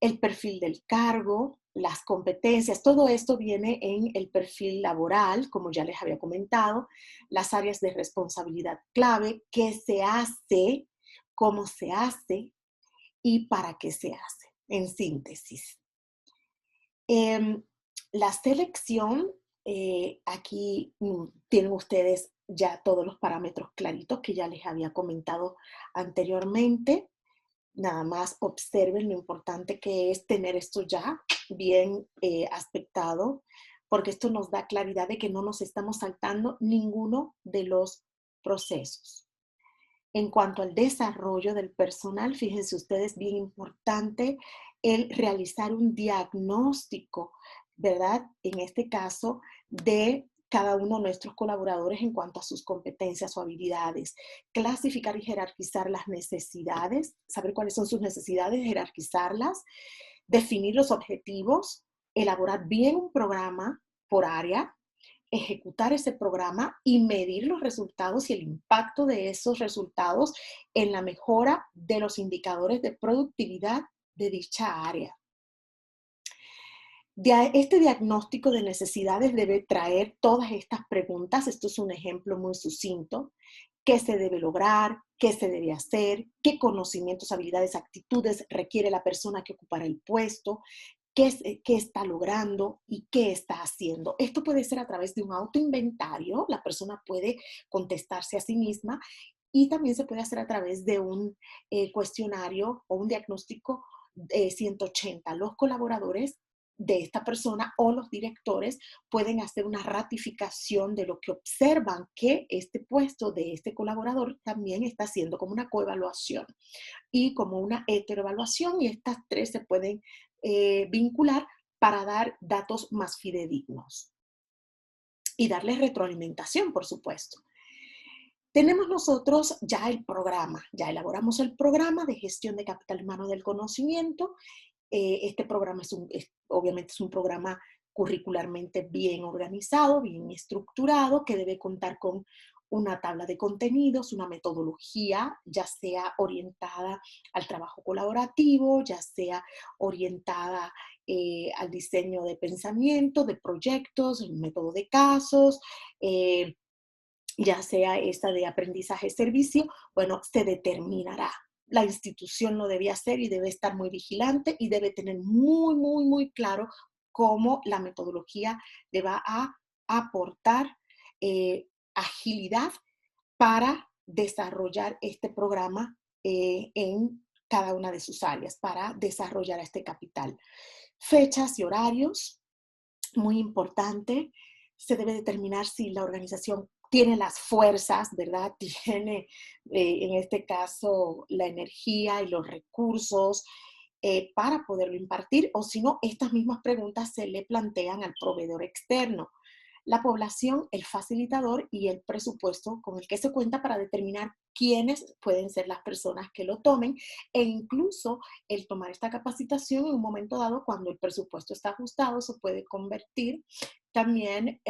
el perfil del cargo, las competencias, todo esto viene en el perfil laboral, como ya les había comentado, las áreas de responsabilidad clave, qué se hace, cómo se hace y para qué se hace, en síntesis. La selección, aquí tienen ustedes ya todos los parámetros claritos que ya les había comentado anteriormente. Nada más observen lo importante que es tener esto ya bien aspectado, porque esto nos da claridad de que no nos estamos saltando ninguno de los procesos. En cuanto al desarrollo del personal, fíjense ustedes, bien importante el realizar un diagnóstico, ¿verdad? En este caso, de cada uno de nuestros colaboradores en cuanto a sus competencias o habilidades. Clasificar y jerarquizar las necesidades, saber cuáles son sus necesidades, jerarquizarlas, definir los objetivos, elaborar bien un programa por área, ejecutar ese programa y medir los resultados y el impacto de esos resultados en la mejora de los indicadores de productividad de dicha área. Este diagnóstico de necesidades debe traer todas estas preguntas. Esto es un ejemplo muy sucinto. ¿Qué se debe lograr? ¿Qué se debe hacer? ¿Qué conocimientos, habilidades, actitudes requiere la persona que ocupará el puesto? ¿Qué está logrando y qué está haciendo? Esto puede ser a través de un autoinventario, la persona puede contestarse a sí misma y también se puede hacer a través de un cuestionario o un diagnóstico 180. Los colaboradores de esta persona o los directores pueden hacer una ratificación de lo que observan que este puesto de este colaborador también está haciendo como una coevaluación y como una heteroevaluación, y estas tres se pueden vincular para dar datos más fidedignos y darles retroalimentación, por supuesto. Tenemos nosotros ya el programa, ya elaboramos el programa de gestión de capital humano del conocimiento. Este programa obviamente es un programa curricularmente bien organizado, bien estructurado, que debe contar con una tabla de contenidos, una metodología, ya sea orientada al trabajo colaborativo, ya sea orientada al diseño de pensamiento, de proyectos, el método de casos, ya sea esta de aprendizaje-servicio, bueno, se determinará. La institución lo debe hacer y debe estar muy vigilante y debe tener muy, muy, muy claro cómo la metodología le va a aportar agilidad para desarrollar este programa en cada una de sus áreas, para desarrollar este capital. Fechas y horarios, muy importante. Se debe determinar si la organización tiene las fuerzas, ¿verdad? Tiene, en este caso, la energía y los recursos para poderlo impartir, o si no, estas mismas preguntas se le plantean al proveedor externo, la población, el facilitador y el presupuesto con el que se cuenta para determinar quiénes pueden ser las personas que lo tomen e incluso el tomar esta capacitación en un momento dado cuando el presupuesto está ajustado se puede convertir también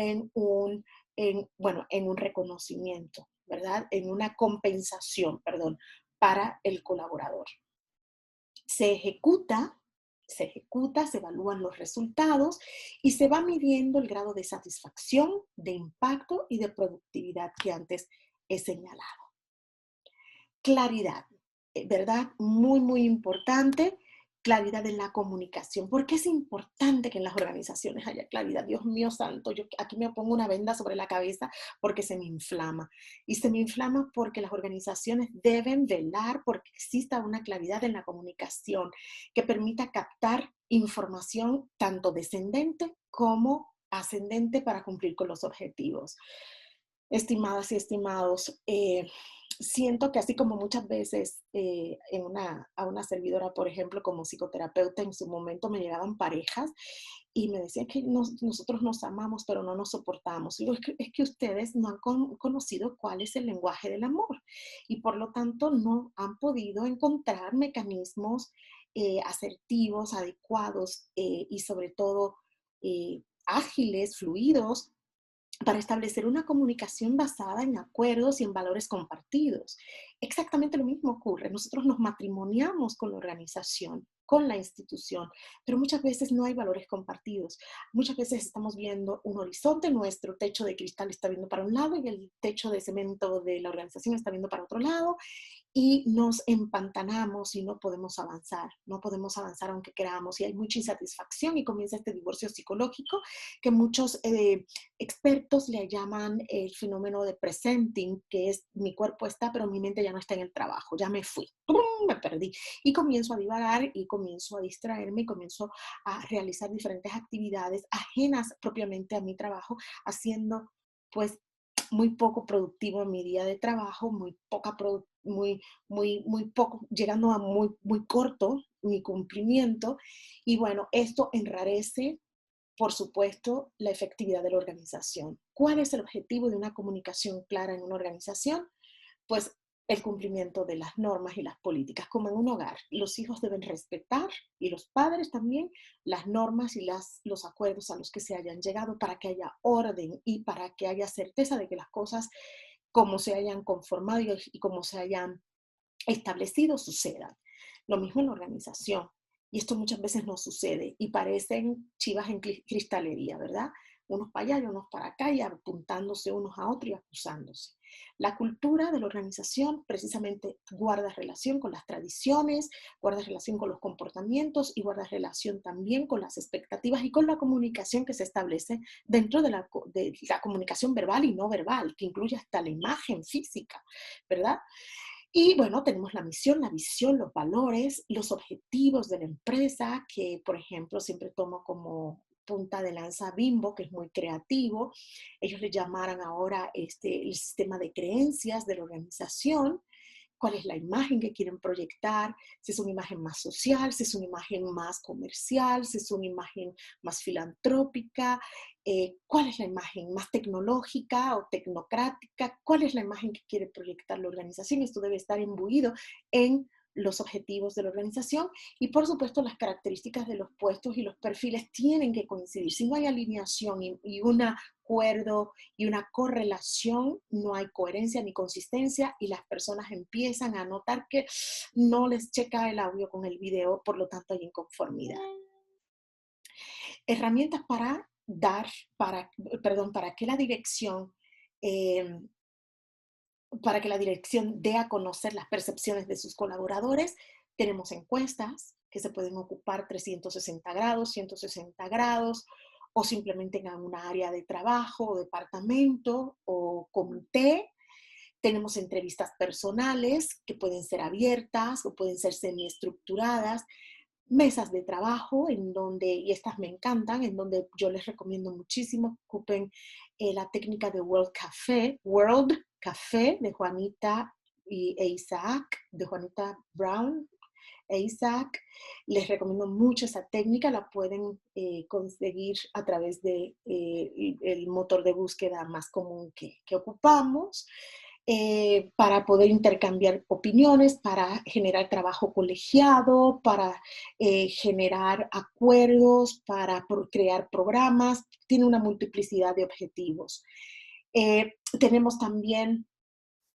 bueno, en un reconocimiento, ¿verdad? En una compensación, perdón, para el colaborador. Se ejecuta, se evalúan los resultados y se va midiendo el grado de satisfacción, de impacto y de productividad que antes he señalado. Claridad, ¿verdad? Muy, muy importante. Claridad en la comunicación. ¿Por qué es importante que en las organizaciones haya claridad? Dios mío santo, yo aquí me pongo una venda sobre la cabeza porque se me inflama. Y se me inflama porque las organizaciones deben velar porque exista una claridad en la comunicación que permita captar información tanto descendente como ascendente para cumplir con los objetivos. Estimadas y estimados, siento que así como muchas veces a una servidora, por ejemplo, como psicoterapeuta, en su momento me llegaban parejas y me decían que nosotros nos amamos, pero no nos soportamos. Y digo, es que ustedes no han conocido cuál es el lenguaje del amor y por lo tanto no han podido encontrar mecanismos asertivos, adecuados y sobre todo ágiles, fluidos para establecer una comunicación basada en acuerdos y en valores compartidos. Exactamente lo mismo ocurre. Nosotros nos matrimoniamos con la organización, con la institución, pero muchas veces no hay valores compartidos. Muchas veces estamos viendo un horizonte, nuestro techo de cristal está viendo para un lado y el techo de cemento de la organización está viendo para otro lado y nos empantanamos y no podemos avanzar. No podemos avanzar aunque queramos y hay mucha insatisfacción y comienza este divorcio psicológico que muchos expertos le llaman el fenómeno de presenting, que es mi cuerpo está, pero mi mente ya no está en el trabajo, ya me fui, ¡pum! Me perdí. Y comienzo a divagar y comienzo a distraerme y comienzo a realizar diferentes actividades ajenas propiamente a mi trabajo, haciendo pues muy poco productivo en mi día de trabajo, muy poco, llegando a muy corto mi cumplimiento. Y bueno, esto enrarece por supuesto, la efectividad de la organización. ¿Cuál es el objetivo de una comunicación clara en una organización? Pues el cumplimiento de las normas y las políticas, como en un hogar. Los hijos deben respetar, y los padres también, las normas y los acuerdos a los que se hayan llegado para que haya orden y para que haya certeza de que las cosas, como se hayan conformado y como se hayan establecido, sucedan. Lo mismo en la organización. Y esto muchas veces no sucede y parecen chivas en cristalería, ¿verdad? Unos para allá y unos para acá y apuntándose unos a otros y acusándose. La cultura de la organización precisamente guarda relación con las tradiciones, guarda relación con los comportamientos y guarda relación también con las expectativas y con la comunicación que se establece dentro de la comunicación verbal y no verbal, que incluye hasta la imagen física, ¿verdad? Y bueno, tenemos la misión, la visión, los valores, los objetivos de la empresa, que por ejemplo siempre tomo como punta de lanza Bimbo, que es muy creativo. Ellos le llamaran ahora el sistema de creencias de la organización, cuál es la imagen que quieren proyectar, si es una imagen más social, si es una imagen más comercial, si es una imagen más filantrópica, cuál es la imagen más tecnológica o tecnocrática, cuál es la imagen que quiere proyectar la organización. Esto debe estar imbuido en los objetivos de la organización y por supuesto las características de los puestos y los perfiles tienen que coincidir. Si no hay alineación y un acuerdo y una correlación, no hay coherencia ni consistencia y las personas empiezan a notar que no les checa el audio con el video, por lo tanto hay inconformidad. Herramientas para dar, para que la dirección eh, para que la dirección dé a conocer las percepciones de sus colaboradores. Tenemos encuestas que se pueden ocupar 360 grados, 160 grados, o simplemente en una área de trabajo, o departamento, o comité. Tenemos entrevistas personales que pueden ser abiertas o pueden ser semiestructuradas, mesas de trabajo en donde, y estas me encantan, en donde yo les recomiendo muchísimo que ocupen la técnica de World Café de Juanita e Isaac, de Juanita Brown e Isaac. Les recomiendo mucho esa técnica, la pueden conseguir a través de el motor de búsqueda más común que ocupamos. Para poder intercambiar opiniones, para generar trabajo colegiado, para generar acuerdos, para crear programas. Tiene una multiplicidad de objetivos. Tenemos también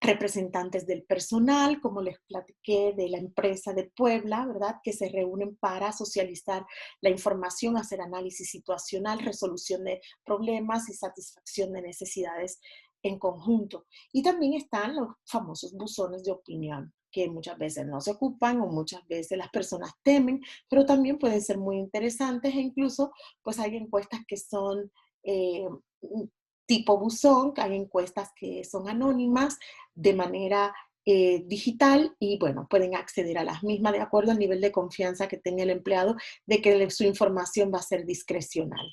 representantes del personal, como les platiqué, de la empresa de Puebla, ¿verdad? Que se reúnen para socializar la información, hacer análisis situacional, resolución de problemas y satisfacción de necesidades en conjunto. Y también están los famosos buzones de opinión, que muchas veces no se ocupan o muchas veces las personas temen, pero también pueden ser muy interesantes e incluso pues hay encuestas que son eh, tipo buzón, hay encuestas que son anónimas de manera digital y bueno, pueden acceder a las mismas de acuerdo al nivel de confianza que tenga el empleado de que su información va a ser discrecional.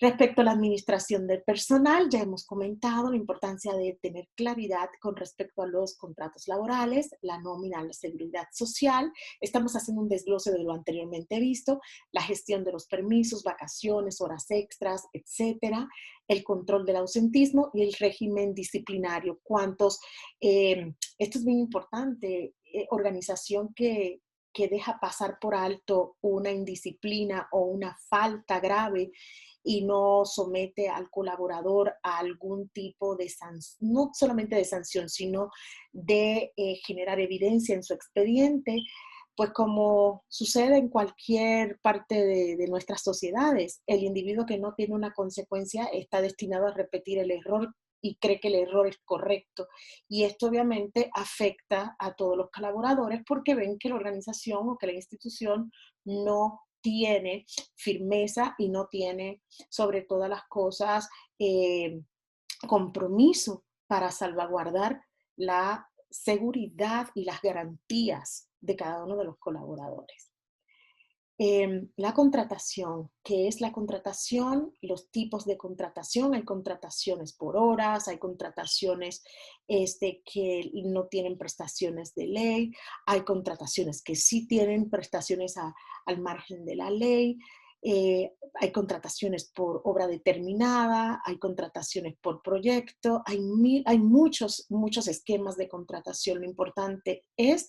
Respecto a la administración del personal, ya hemos comentado la importancia de tener claridad con respecto a los contratos laborales, la nómina, la seguridad social. Estamos haciendo un desglose de lo anteriormente visto, la gestión de los permisos, vacaciones, horas extras, etcétera, el control del ausentismo y el régimen disciplinario. Esto es bien importante, organización que deja pasar por alto una indisciplina o una falta grave y no somete al colaborador a algún tipo de sanción, no solamente de sanción, sino de generar evidencia en su expediente, pues como sucede en cualquier parte de nuestras sociedades, el individuo que no tiene una consecuencia está destinado a repetir el error y cree que el error es correcto. Y esto obviamente afecta a todos los colaboradores porque ven que la organización o que la institución no tiene firmeza y no tiene, sobre todas las cosas, eh, compromiso para salvaguardar la seguridad y las garantías de cada uno de los colaboradores. La contratación, ¿qué es la contratación? Los tipos de contratación, hay contrataciones por horas, hay contrataciones que no tienen prestaciones de ley, hay contrataciones que sí tienen prestaciones al margen de la ley, hay contrataciones por obra determinada, hay contrataciones por proyecto, hay muchos esquemas de contratación. Lo importante es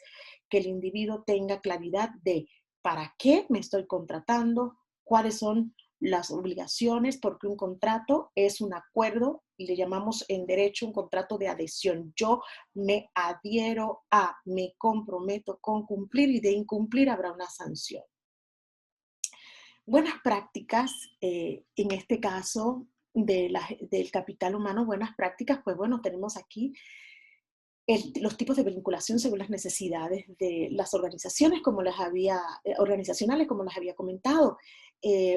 que el individuo tenga claridad de para qué me estoy contratando, cuáles son las obligaciones, porque un contrato es un acuerdo y le llamamos en derecho un contrato de adhesión. Yo me adhiero me comprometo con cumplir y de incumplir habrá una sanción. Buenas prácticas, en este caso del capital humano, buenas prácticas, pues bueno, tenemos aquí los tipos de vinculación según las necesidades de las organizaciones, organizacionales, como las había comentado.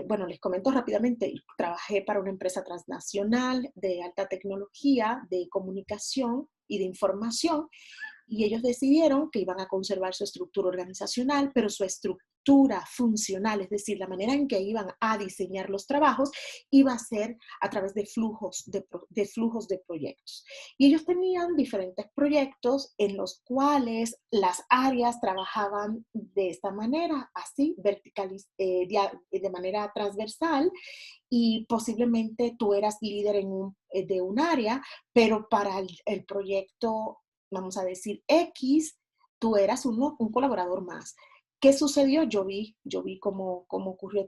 Bueno, les comento rápidamente, trabajé para una empresa transnacional de alta tecnología, de comunicación y de información, y ellos decidieron que iban a conservar su estructura organizacional, pero su estructura funcional, es decir, la manera en que iban a diseñar los trabajos, iba a ser a través de flujos de proyectos. Y ellos tenían diferentes proyectos en los cuales las áreas trabajaban de esta manera, así, de manera transversal, y posiblemente tú eras líder de un área, pero para el proyecto, vamos a decir, X, tú eras un colaborador más. ¿Qué sucedió? Yo vi cómo ocurrió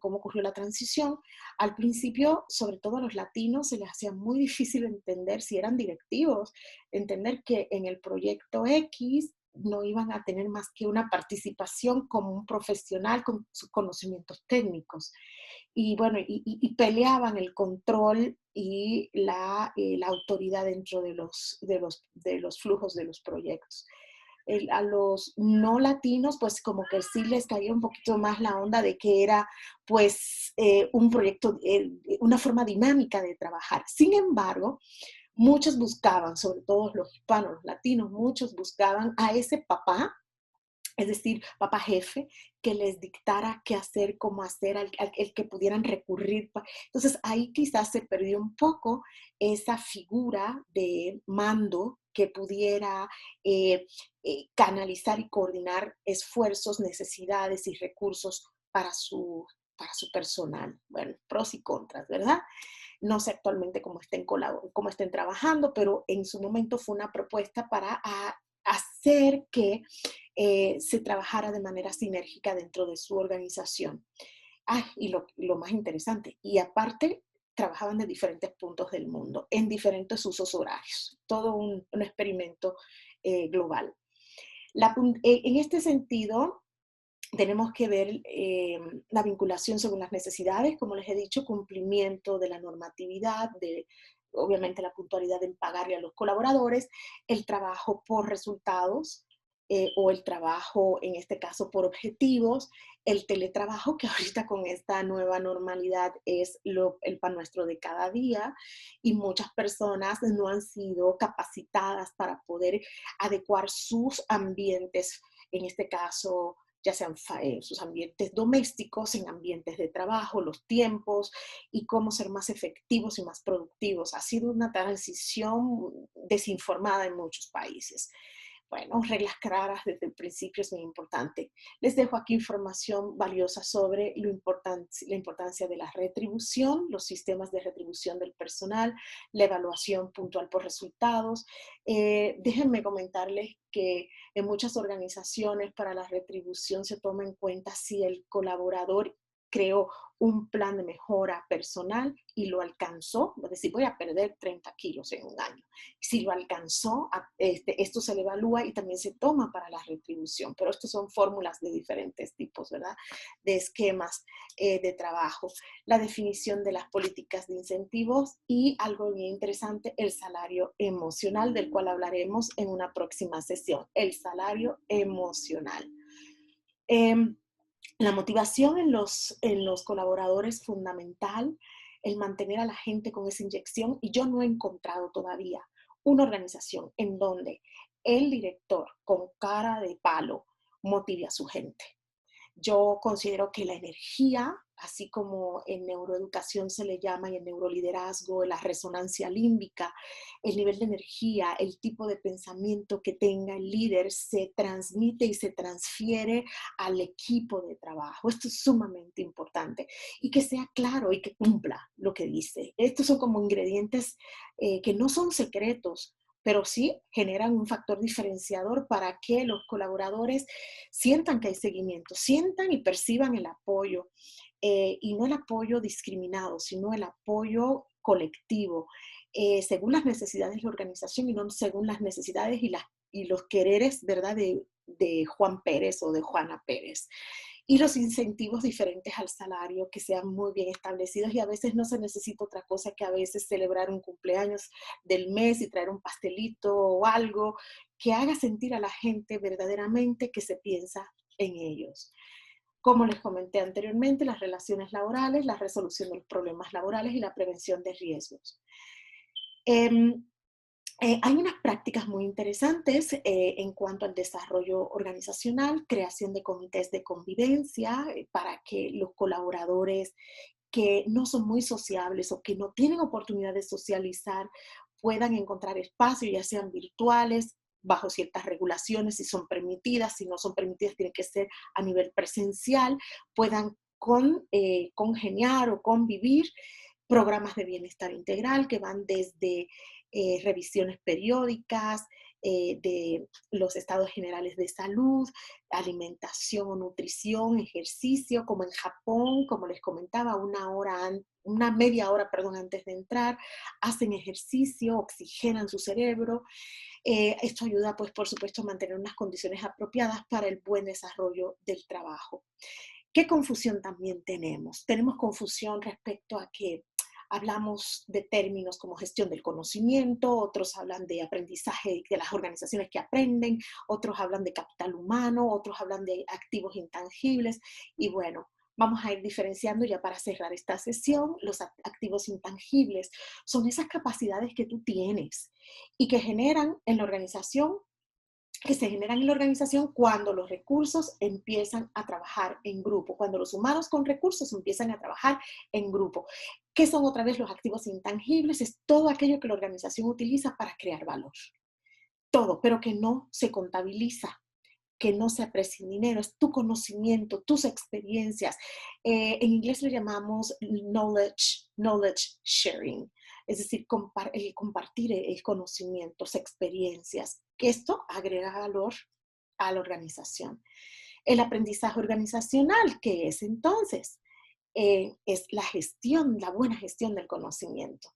cómo ocurrió la transición. Al principio, sobre todo a los latinos, se les hacía muy difícil entender si eran directivos, entender que en el proyecto X no iban a tener más que una participación como un profesional con sus conocimientos técnicos. Y bueno, y peleaban el control y la autoridad dentro de los flujos de los proyectos. A los no latinos, pues como que sí les caía un poquito más la onda de que era pues un proyecto, una forma dinámica de trabajar. Sin embargo, muchos buscaban, sobre todo los hispanos, los latinos, muchos buscaban a ese papá, es decir, papá jefe, que les dictara qué hacer, cómo hacer, al que pudieran recurrir. Entonces ahí quizás se perdió un poco esa figura de mando que pudiera eh, canalizar y coordinar esfuerzos, necesidades y recursos para su personal. Bueno, pros y contras, ¿verdad? No sé actualmente cómo estén trabajando, pero en su momento fue una propuesta para hacer que se trabajara de manera sinérgica dentro de su organización. Y lo más interesante, y aparte trabajaban de diferentes puntos del mundo, en diferentes usos horarios, todo un experimento global. En este sentido, tenemos que ver la vinculación según las necesidades, como les he dicho, cumplimiento de la normatividad, obviamente la puntualidad en pagarle a los colaboradores, el trabajo por resultados o el trabajo, en este caso, por objetivos, el teletrabajo, que ahorita con esta nueva normalidad es el pan nuestro de cada día, y muchas personas no han sido capacitadas para poder adecuar sus ambientes, en este caso, ya sean sus ambientes domésticos, en ambientes de trabajo, los tiempos y cómo ser más efectivos y más productivos. Ha sido una transición desinformada en muchos países. Bueno, reglas claras desde el principio es muy importante. Les dejo aquí información valiosa sobre la importancia de la retribución, los sistemas de retribución del personal, la evaluación puntual por resultados. Déjenme comentarles que en muchas organizaciones para la retribución se toma en cuenta si el colaborador creó un plan de mejora personal y lo alcanzó, es decir, voy a perder 30 kilos en un año. Si lo alcanzó, esto se le evalúa y también se toma para la retribución, pero estas son fórmulas de diferentes tipos, ¿verdad? De esquemas de trabajo. La definición de las políticas de incentivos y algo bien interesante, el salario emocional, del cual hablaremos en una próxima sesión. El salario emocional. La motivación en los colaboradores es fundamental, el mantener a la gente con esa inyección, y yo no he encontrado todavía una organización en donde el director con cara de palo motive a su gente. Yo considero que la energía, así como en neuroeducación se le llama y en neuroliderazgo, la resonancia límbica, el nivel de energía, el tipo de pensamiento que tenga el líder se transmite y se transfiere al equipo de trabajo. Esto es sumamente importante y que sea claro y que cumpla lo que dice. Estos son como ingredientes que no son secretos, pero sí generan un factor diferenciador para que los colaboradores sientan que hay seguimiento, sientan y perciban el apoyo, y no el apoyo discriminado, sino el apoyo colectivo, según las necesidades de la organización y no según las necesidades y los quereres, ¿verdad?, de Juan Pérez o de Juana Pérez. Y los incentivos diferentes al salario que sean muy bien establecidos, y a veces no se necesita otra cosa que a veces celebrar un cumpleaños del mes y traer un pastelito o algo que haga sentir a la gente verdaderamente que se piensa en ellos. Como les comenté anteriormente, las relaciones laborales, la resolución de los problemas laborales y la prevención de riesgos. Hay unas prácticas muy interesantes en cuanto al desarrollo organizacional, creación de comités de convivencia para que los colaboradores que no son muy sociables o que no tienen oportunidad de socializar puedan encontrar espacios, ya sean virtuales, bajo ciertas regulaciones, si son permitidas, si no son permitidas, tiene que ser a nivel presencial, puedan congeniar o convivir, programas de bienestar integral que van desde revisiones periódicas, de los estados generales de salud, alimentación o nutrición, ejercicio, como en Japón, como les comentaba, una media hora, perdón, antes de entrar, hacen ejercicio, oxigenan su cerebro. Esto ayuda, pues, por supuesto, a mantener unas condiciones apropiadas para el buen desarrollo del trabajo. ¿Qué confusión también tenemos? Tenemos confusión respecto a que hablamos de términos como gestión del conocimiento, otros hablan de aprendizaje de las organizaciones que aprenden, otros hablan de capital humano, otros hablan de activos intangibles. Y bueno, vamos a ir diferenciando ya para cerrar esta sesión. Los activos intangibles son esas capacidades que tú tienes y que generan en la organización que se generan en la organización cuando los recursos empiezan a trabajar en grupo, cuando los humanos con recursos empiezan a trabajar en grupo. ¿Qué son otra vez los activos intangibles? Es todo aquello que la organización utiliza para crear valor. Todo, pero que no se contabiliza, que no se aprecia en dinero, es tu conocimiento, tus experiencias. En inglés le llamamos knowledge sharing, es decir, el compartir el conocimientos, experiencias, que esto agrega valor a la organización. El aprendizaje organizacional, ¿qué es entonces? Es la gestión, la buena gestión del conocimiento.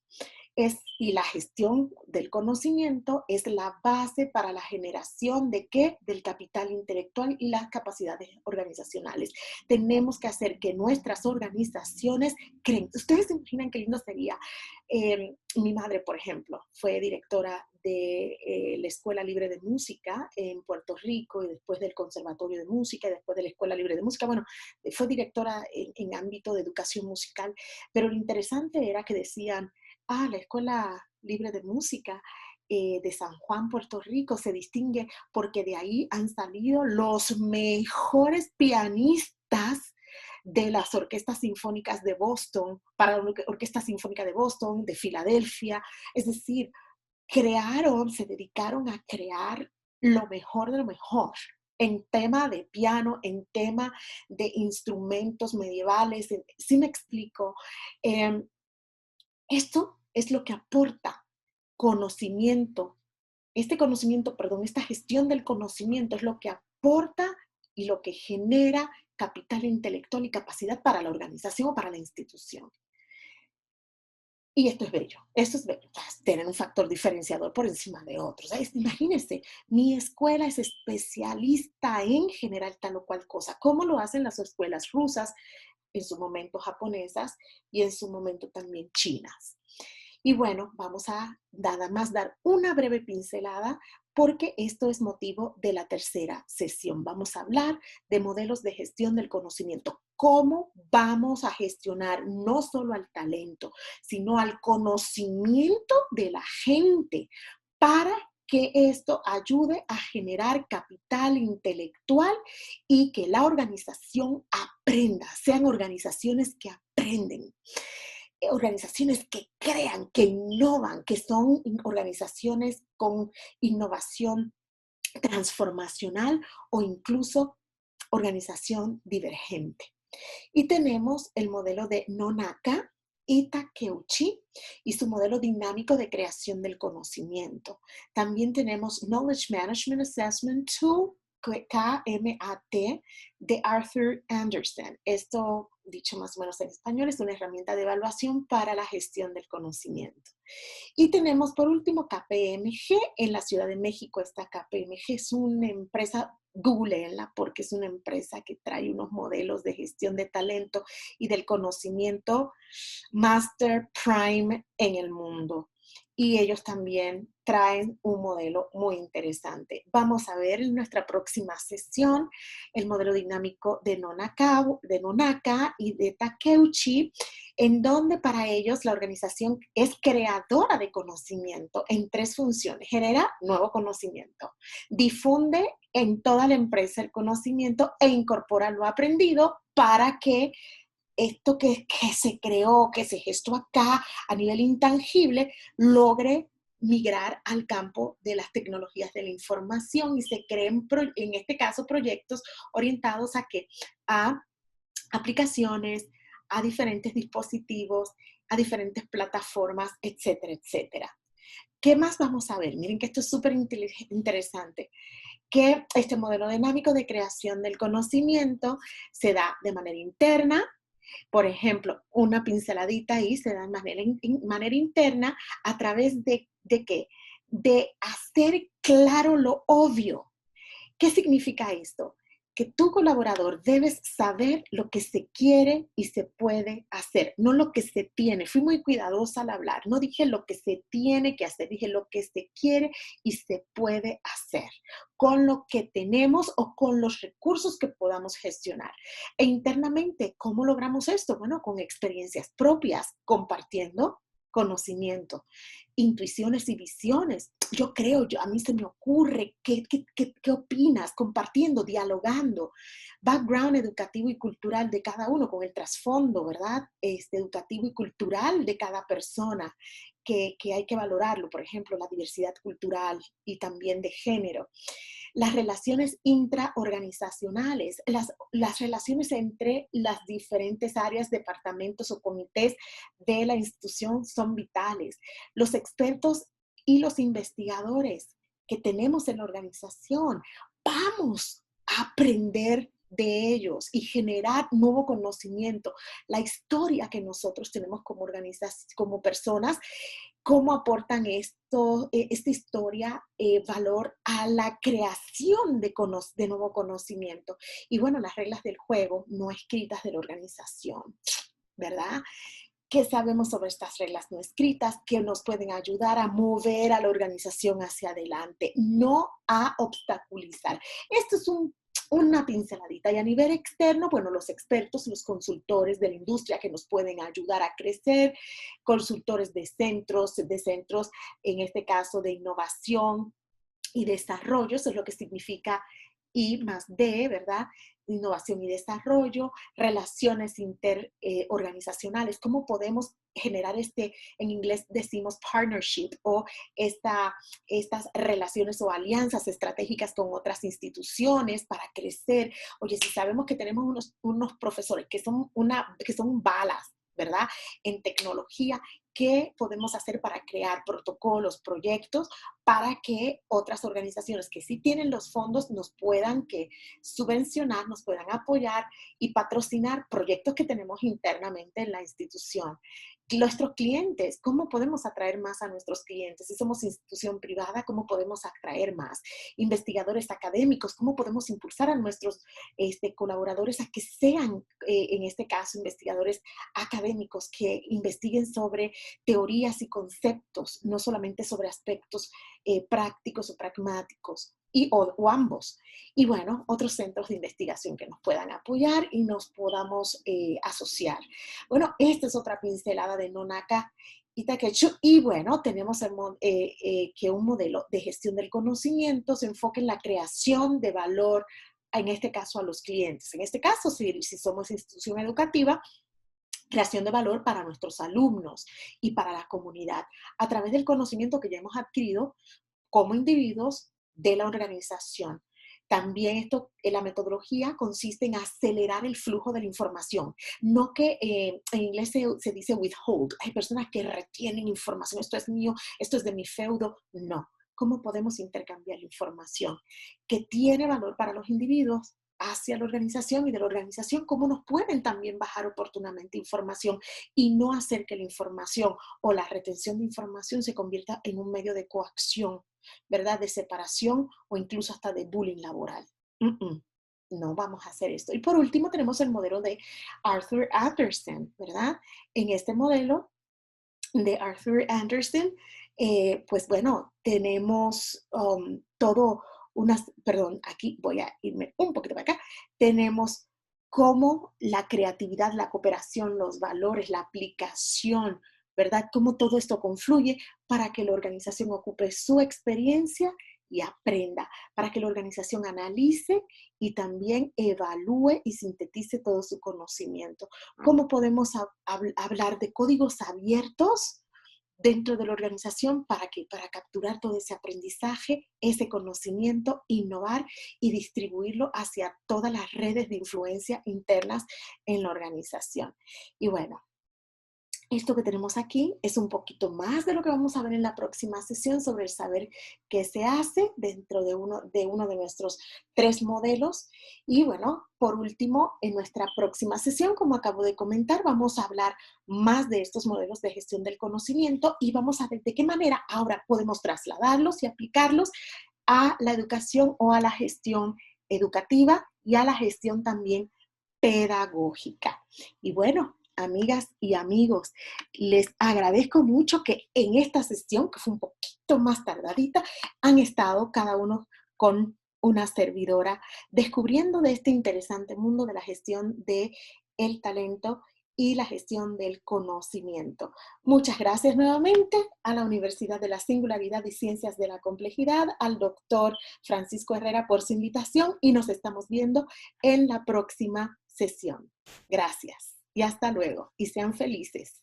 Y la gestión del conocimiento es la base para la generación de qué? Del capital intelectual y las capacidades organizacionales. Tenemos que hacer que nuestras organizaciones creen. Ustedes se imaginan qué lindo sería. Mi madre, por ejemplo, fue directora de la Escuela Libre de Música en Puerto Rico y después del Conservatorio de Música y después de la Escuela Libre de Música. Bueno, fue directora en ámbito de educación musical, pero lo interesante era que decían, la Escuela Libre de Música de San Juan, Puerto Rico, se distingue porque de ahí han salido los mejores pianistas de las orquestas sinfónicas de Boston, para la Orquesta Sinfónica de Boston, de Filadelfia. Es decir, se dedicaron a crear lo mejor de lo mejor en tema de piano, en tema de instrumentos medievales. ¿Sí me explico? Eh, Esto es lo que aporta conocimiento. Este conocimiento, perdón, esta gestión del conocimiento es lo que aporta y lo que genera capital intelectual y capacidad para la organización o para la institución. Y esto es bello, tienen un factor diferenciador por encima de otros. Imagínense, mi escuela es especialista en generar tal o cual cosa, como lo hacen las escuelas rusas, en su momento japonesas y en su momento también chinas. Y bueno, vamos a nada más dar una breve pincelada porque esto es motivo de la tercera sesión. Vamos a hablar de modelos de gestión del conocimiento. ¿Cómo vamos a gestionar no solo al talento, sino al conocimiento de la gente para que esto ayude a generar capital intelectual y que la organización aprenda, sean organizaciones que aprenden, organizaciones que crean, que innovan, que son organizaciones con innovación transformacional o incluso organización divergente. Y tenemos el modelo de Nonaka y Takeuchi y su modelo dinámico de creación del conocimiento. También tenemos Knowledge Management Assessment Tool, KMAT, de Arthur Andersen. Esto, dicho más o menos en español, es una herramienta de evaluación para la gestión del conocimiento. Y tenemos por último KPMG. En la Ciudad de México está KPMG, es una empresa, googleenla porque es una empresa que trae unos modelos de gestión de talento y del conocimiento Master Prime en el mundo. Y ellos también traen un modelo muy interesante. Vamos a ver en nuestra próxima sesión el modelo dinámico de Nonaka y de Takeuchi, en donde para ellos la organización es creadora de conocimiento en tres funciones. Genera nuevo conocimiento, difunde en toda la empresa el conocimiento e incorpora lo aprendido para que esto que se creó, que se gestó acá a nivel intangible, logre migrar al campo de las tecnologías de la información y se creen, en este caso, proyectos orientados a qué? A aplicaciones, a diferentes dispositivos, a diferentes plataformas, etcétera, etcétera. ¿Qué más vamos a ver? Miren que esto es súper interesante, que este modelo dinámico de creación del conocimiento se da de manera interna. Por ejemplo, una pinceladita ahí se da de manera interna a través ¿de qué? De hacer claro lo obvio. ¿Qué significa esto? Que tu colaborador debes saber lo que se quiere y se puede hacer, no lo que se tiene. Fui muy cuidadosa al hablar, no dije lo que se tiene que hacer, dije lo que se quiere y se puede hacer con lo que tenemos o con los recursos que podamos gestionar. E internamente, ¿cómo logramos esto? Bueno, con experiencias propias, compartiendo conocimiento, intuiciones y visiones. Yo creo, a mí se me ocurre, ¿qué opinas? Compartiendo, dialogando, background educativo y cultural de cada uno, con el trasfondo, ¿verdad? Educativo y cultural de cada persona, que hay que valorarlo, por ejemplo, la diversidad cultural y también de género. Las relaciones intraorganizacionales, las relaciones entre las diferentes áreas, departamentos o comités de la institución son vitales. Los expertos y los investigadores que tenemos en la organización, vamos a aprender de ellos y generar nuevo conocimiento. La historia que nosotros tenemos como organización, como personas, cómo aportan esta historia valor a la creación de nuevo conocimiento. Y bueno, las reglas del juego no escritas de la organización, ¿verdad? ¿Qué sabemos sobre estas reglas no escritas que nos pueden ayudar a mover a la organización hacia adelante, no a obstaculizar? Esto es una pinceladita. Y a nivel externo, bueno, los expertos, los consultores de la industria que nos pueden ayudar a crecer, consultores de centros, en este caso de innovación y desarrollo, eso es lo que significa I más D, ¿verdad? Innovación y desarrollo, relaciones interorganizacionales, cómo podemos generar en inglés decimos partnership, o estas relaciones o alianzas estratégicas con otras instituciones para crecer. Oye, si sabemos que tenemos unos profesores que son balas, ¿verdad? En tecnología, ¿qué podemos hacer para crear protocolos, proyectos, para que otras organizaciones que sí tienen los fondos nos puedan subvencionar, nos puedan apoyar y patrocinar proyectos que tenemos internamente en la institución? Nuestros clientes, ¿cómo podemos atraer más a nuestros clientes? Si somos institución privada, ¿cómo podemos atraer más? Investigadores académicos, ¿cómo podemos impulsar a nuestros colaboradores a que sean, en este caso, investigadores académicos que investiguen sobre teorías y conceptos, no solamente sobre aspectos prácticos o pragmáticos, o ambos? Y bueno, otros centros de investigación que nos puedan apoyar y nos podamos asociar. Bueno, esta es otra pincelada de Nonaka Itakechu. Y bueno, tenemos que un modelo de gestión del conocimiento se enfoque en la creación de valor, en este caso a los clientes. En este caso, si somos institución educativa, creación de valor para nuestros alumnos y para la comunidad a través del conocimiento que ya hemos adquirido como individuos de la organización. También la metodología consiste en acelerar el flujo de la información. No que en inglés se dice withhold. Hay personas que retienen información. Esto es mío, esto es de mi feudo. No. ¿Cómo podemos intercambiar la información que tiene valor para los individuos hacia la organización, y de la organización cómo nos pueden también bajar oportunamente información, y no hacer que la información o la retención de información se convierta en un medio de coacción, ¿verdad? De separación o incluso hasta de bullying laboral? No vamos a hacer esto. Y por último tenemos el modelo de Arthur Andersen, ¿verdad? En este modelo de Arthur Andersen, pues bueno, tenemos perdón, aquí voy a irme un poquito para acá, tenemos cómo la creatividad, la cooperación, los valores, la aplicación, ¿verdad? Cómo todo esto confluye para que la organización ocupe su experiencia y aprenda, para que la organización analice y también evalúe y sintetice todo su conocimiento. ¿Cómo podemos hablar de códigos abiertos dentro de la organización para capturar todo ese aprendizaje, ese conocimiento, innovar y distribuirlo hacia todas las redes de influencia internas en la organización? Y bueno, Esto que tenemos aquí es un poquito más de lo que vamos a ver en la próxima sesión sobre el saber qué se hace dentro de uno de nuestros 3 modelos. Y bueno, por último, en nuestra próxima sesión, como acabo de comentar, vamos a hablar más de estos modelos de gestión del conocimiento y vamos a ver de qué manera ahora podemos trasladarlos y aplicarlos a la educación o a la gestión educativa y a la gestión también pedagógica. Y bueno, amigas y amigos, les agradezco mucho que en esta sesión, que fue un poquito más tardadita, han estado cada uno con una servidora descubriendo de este interesante mundo de la gestión de el talento y la gestión del conocimiento. Muchas gracias nuevamente a la Universidad de la Singularidad y Ciencias de la Complejidad, al doctor Francisco Herrera por su invitación y nos estamos viendo en la próxima sesión. Gracias y hasta luego y sean felices.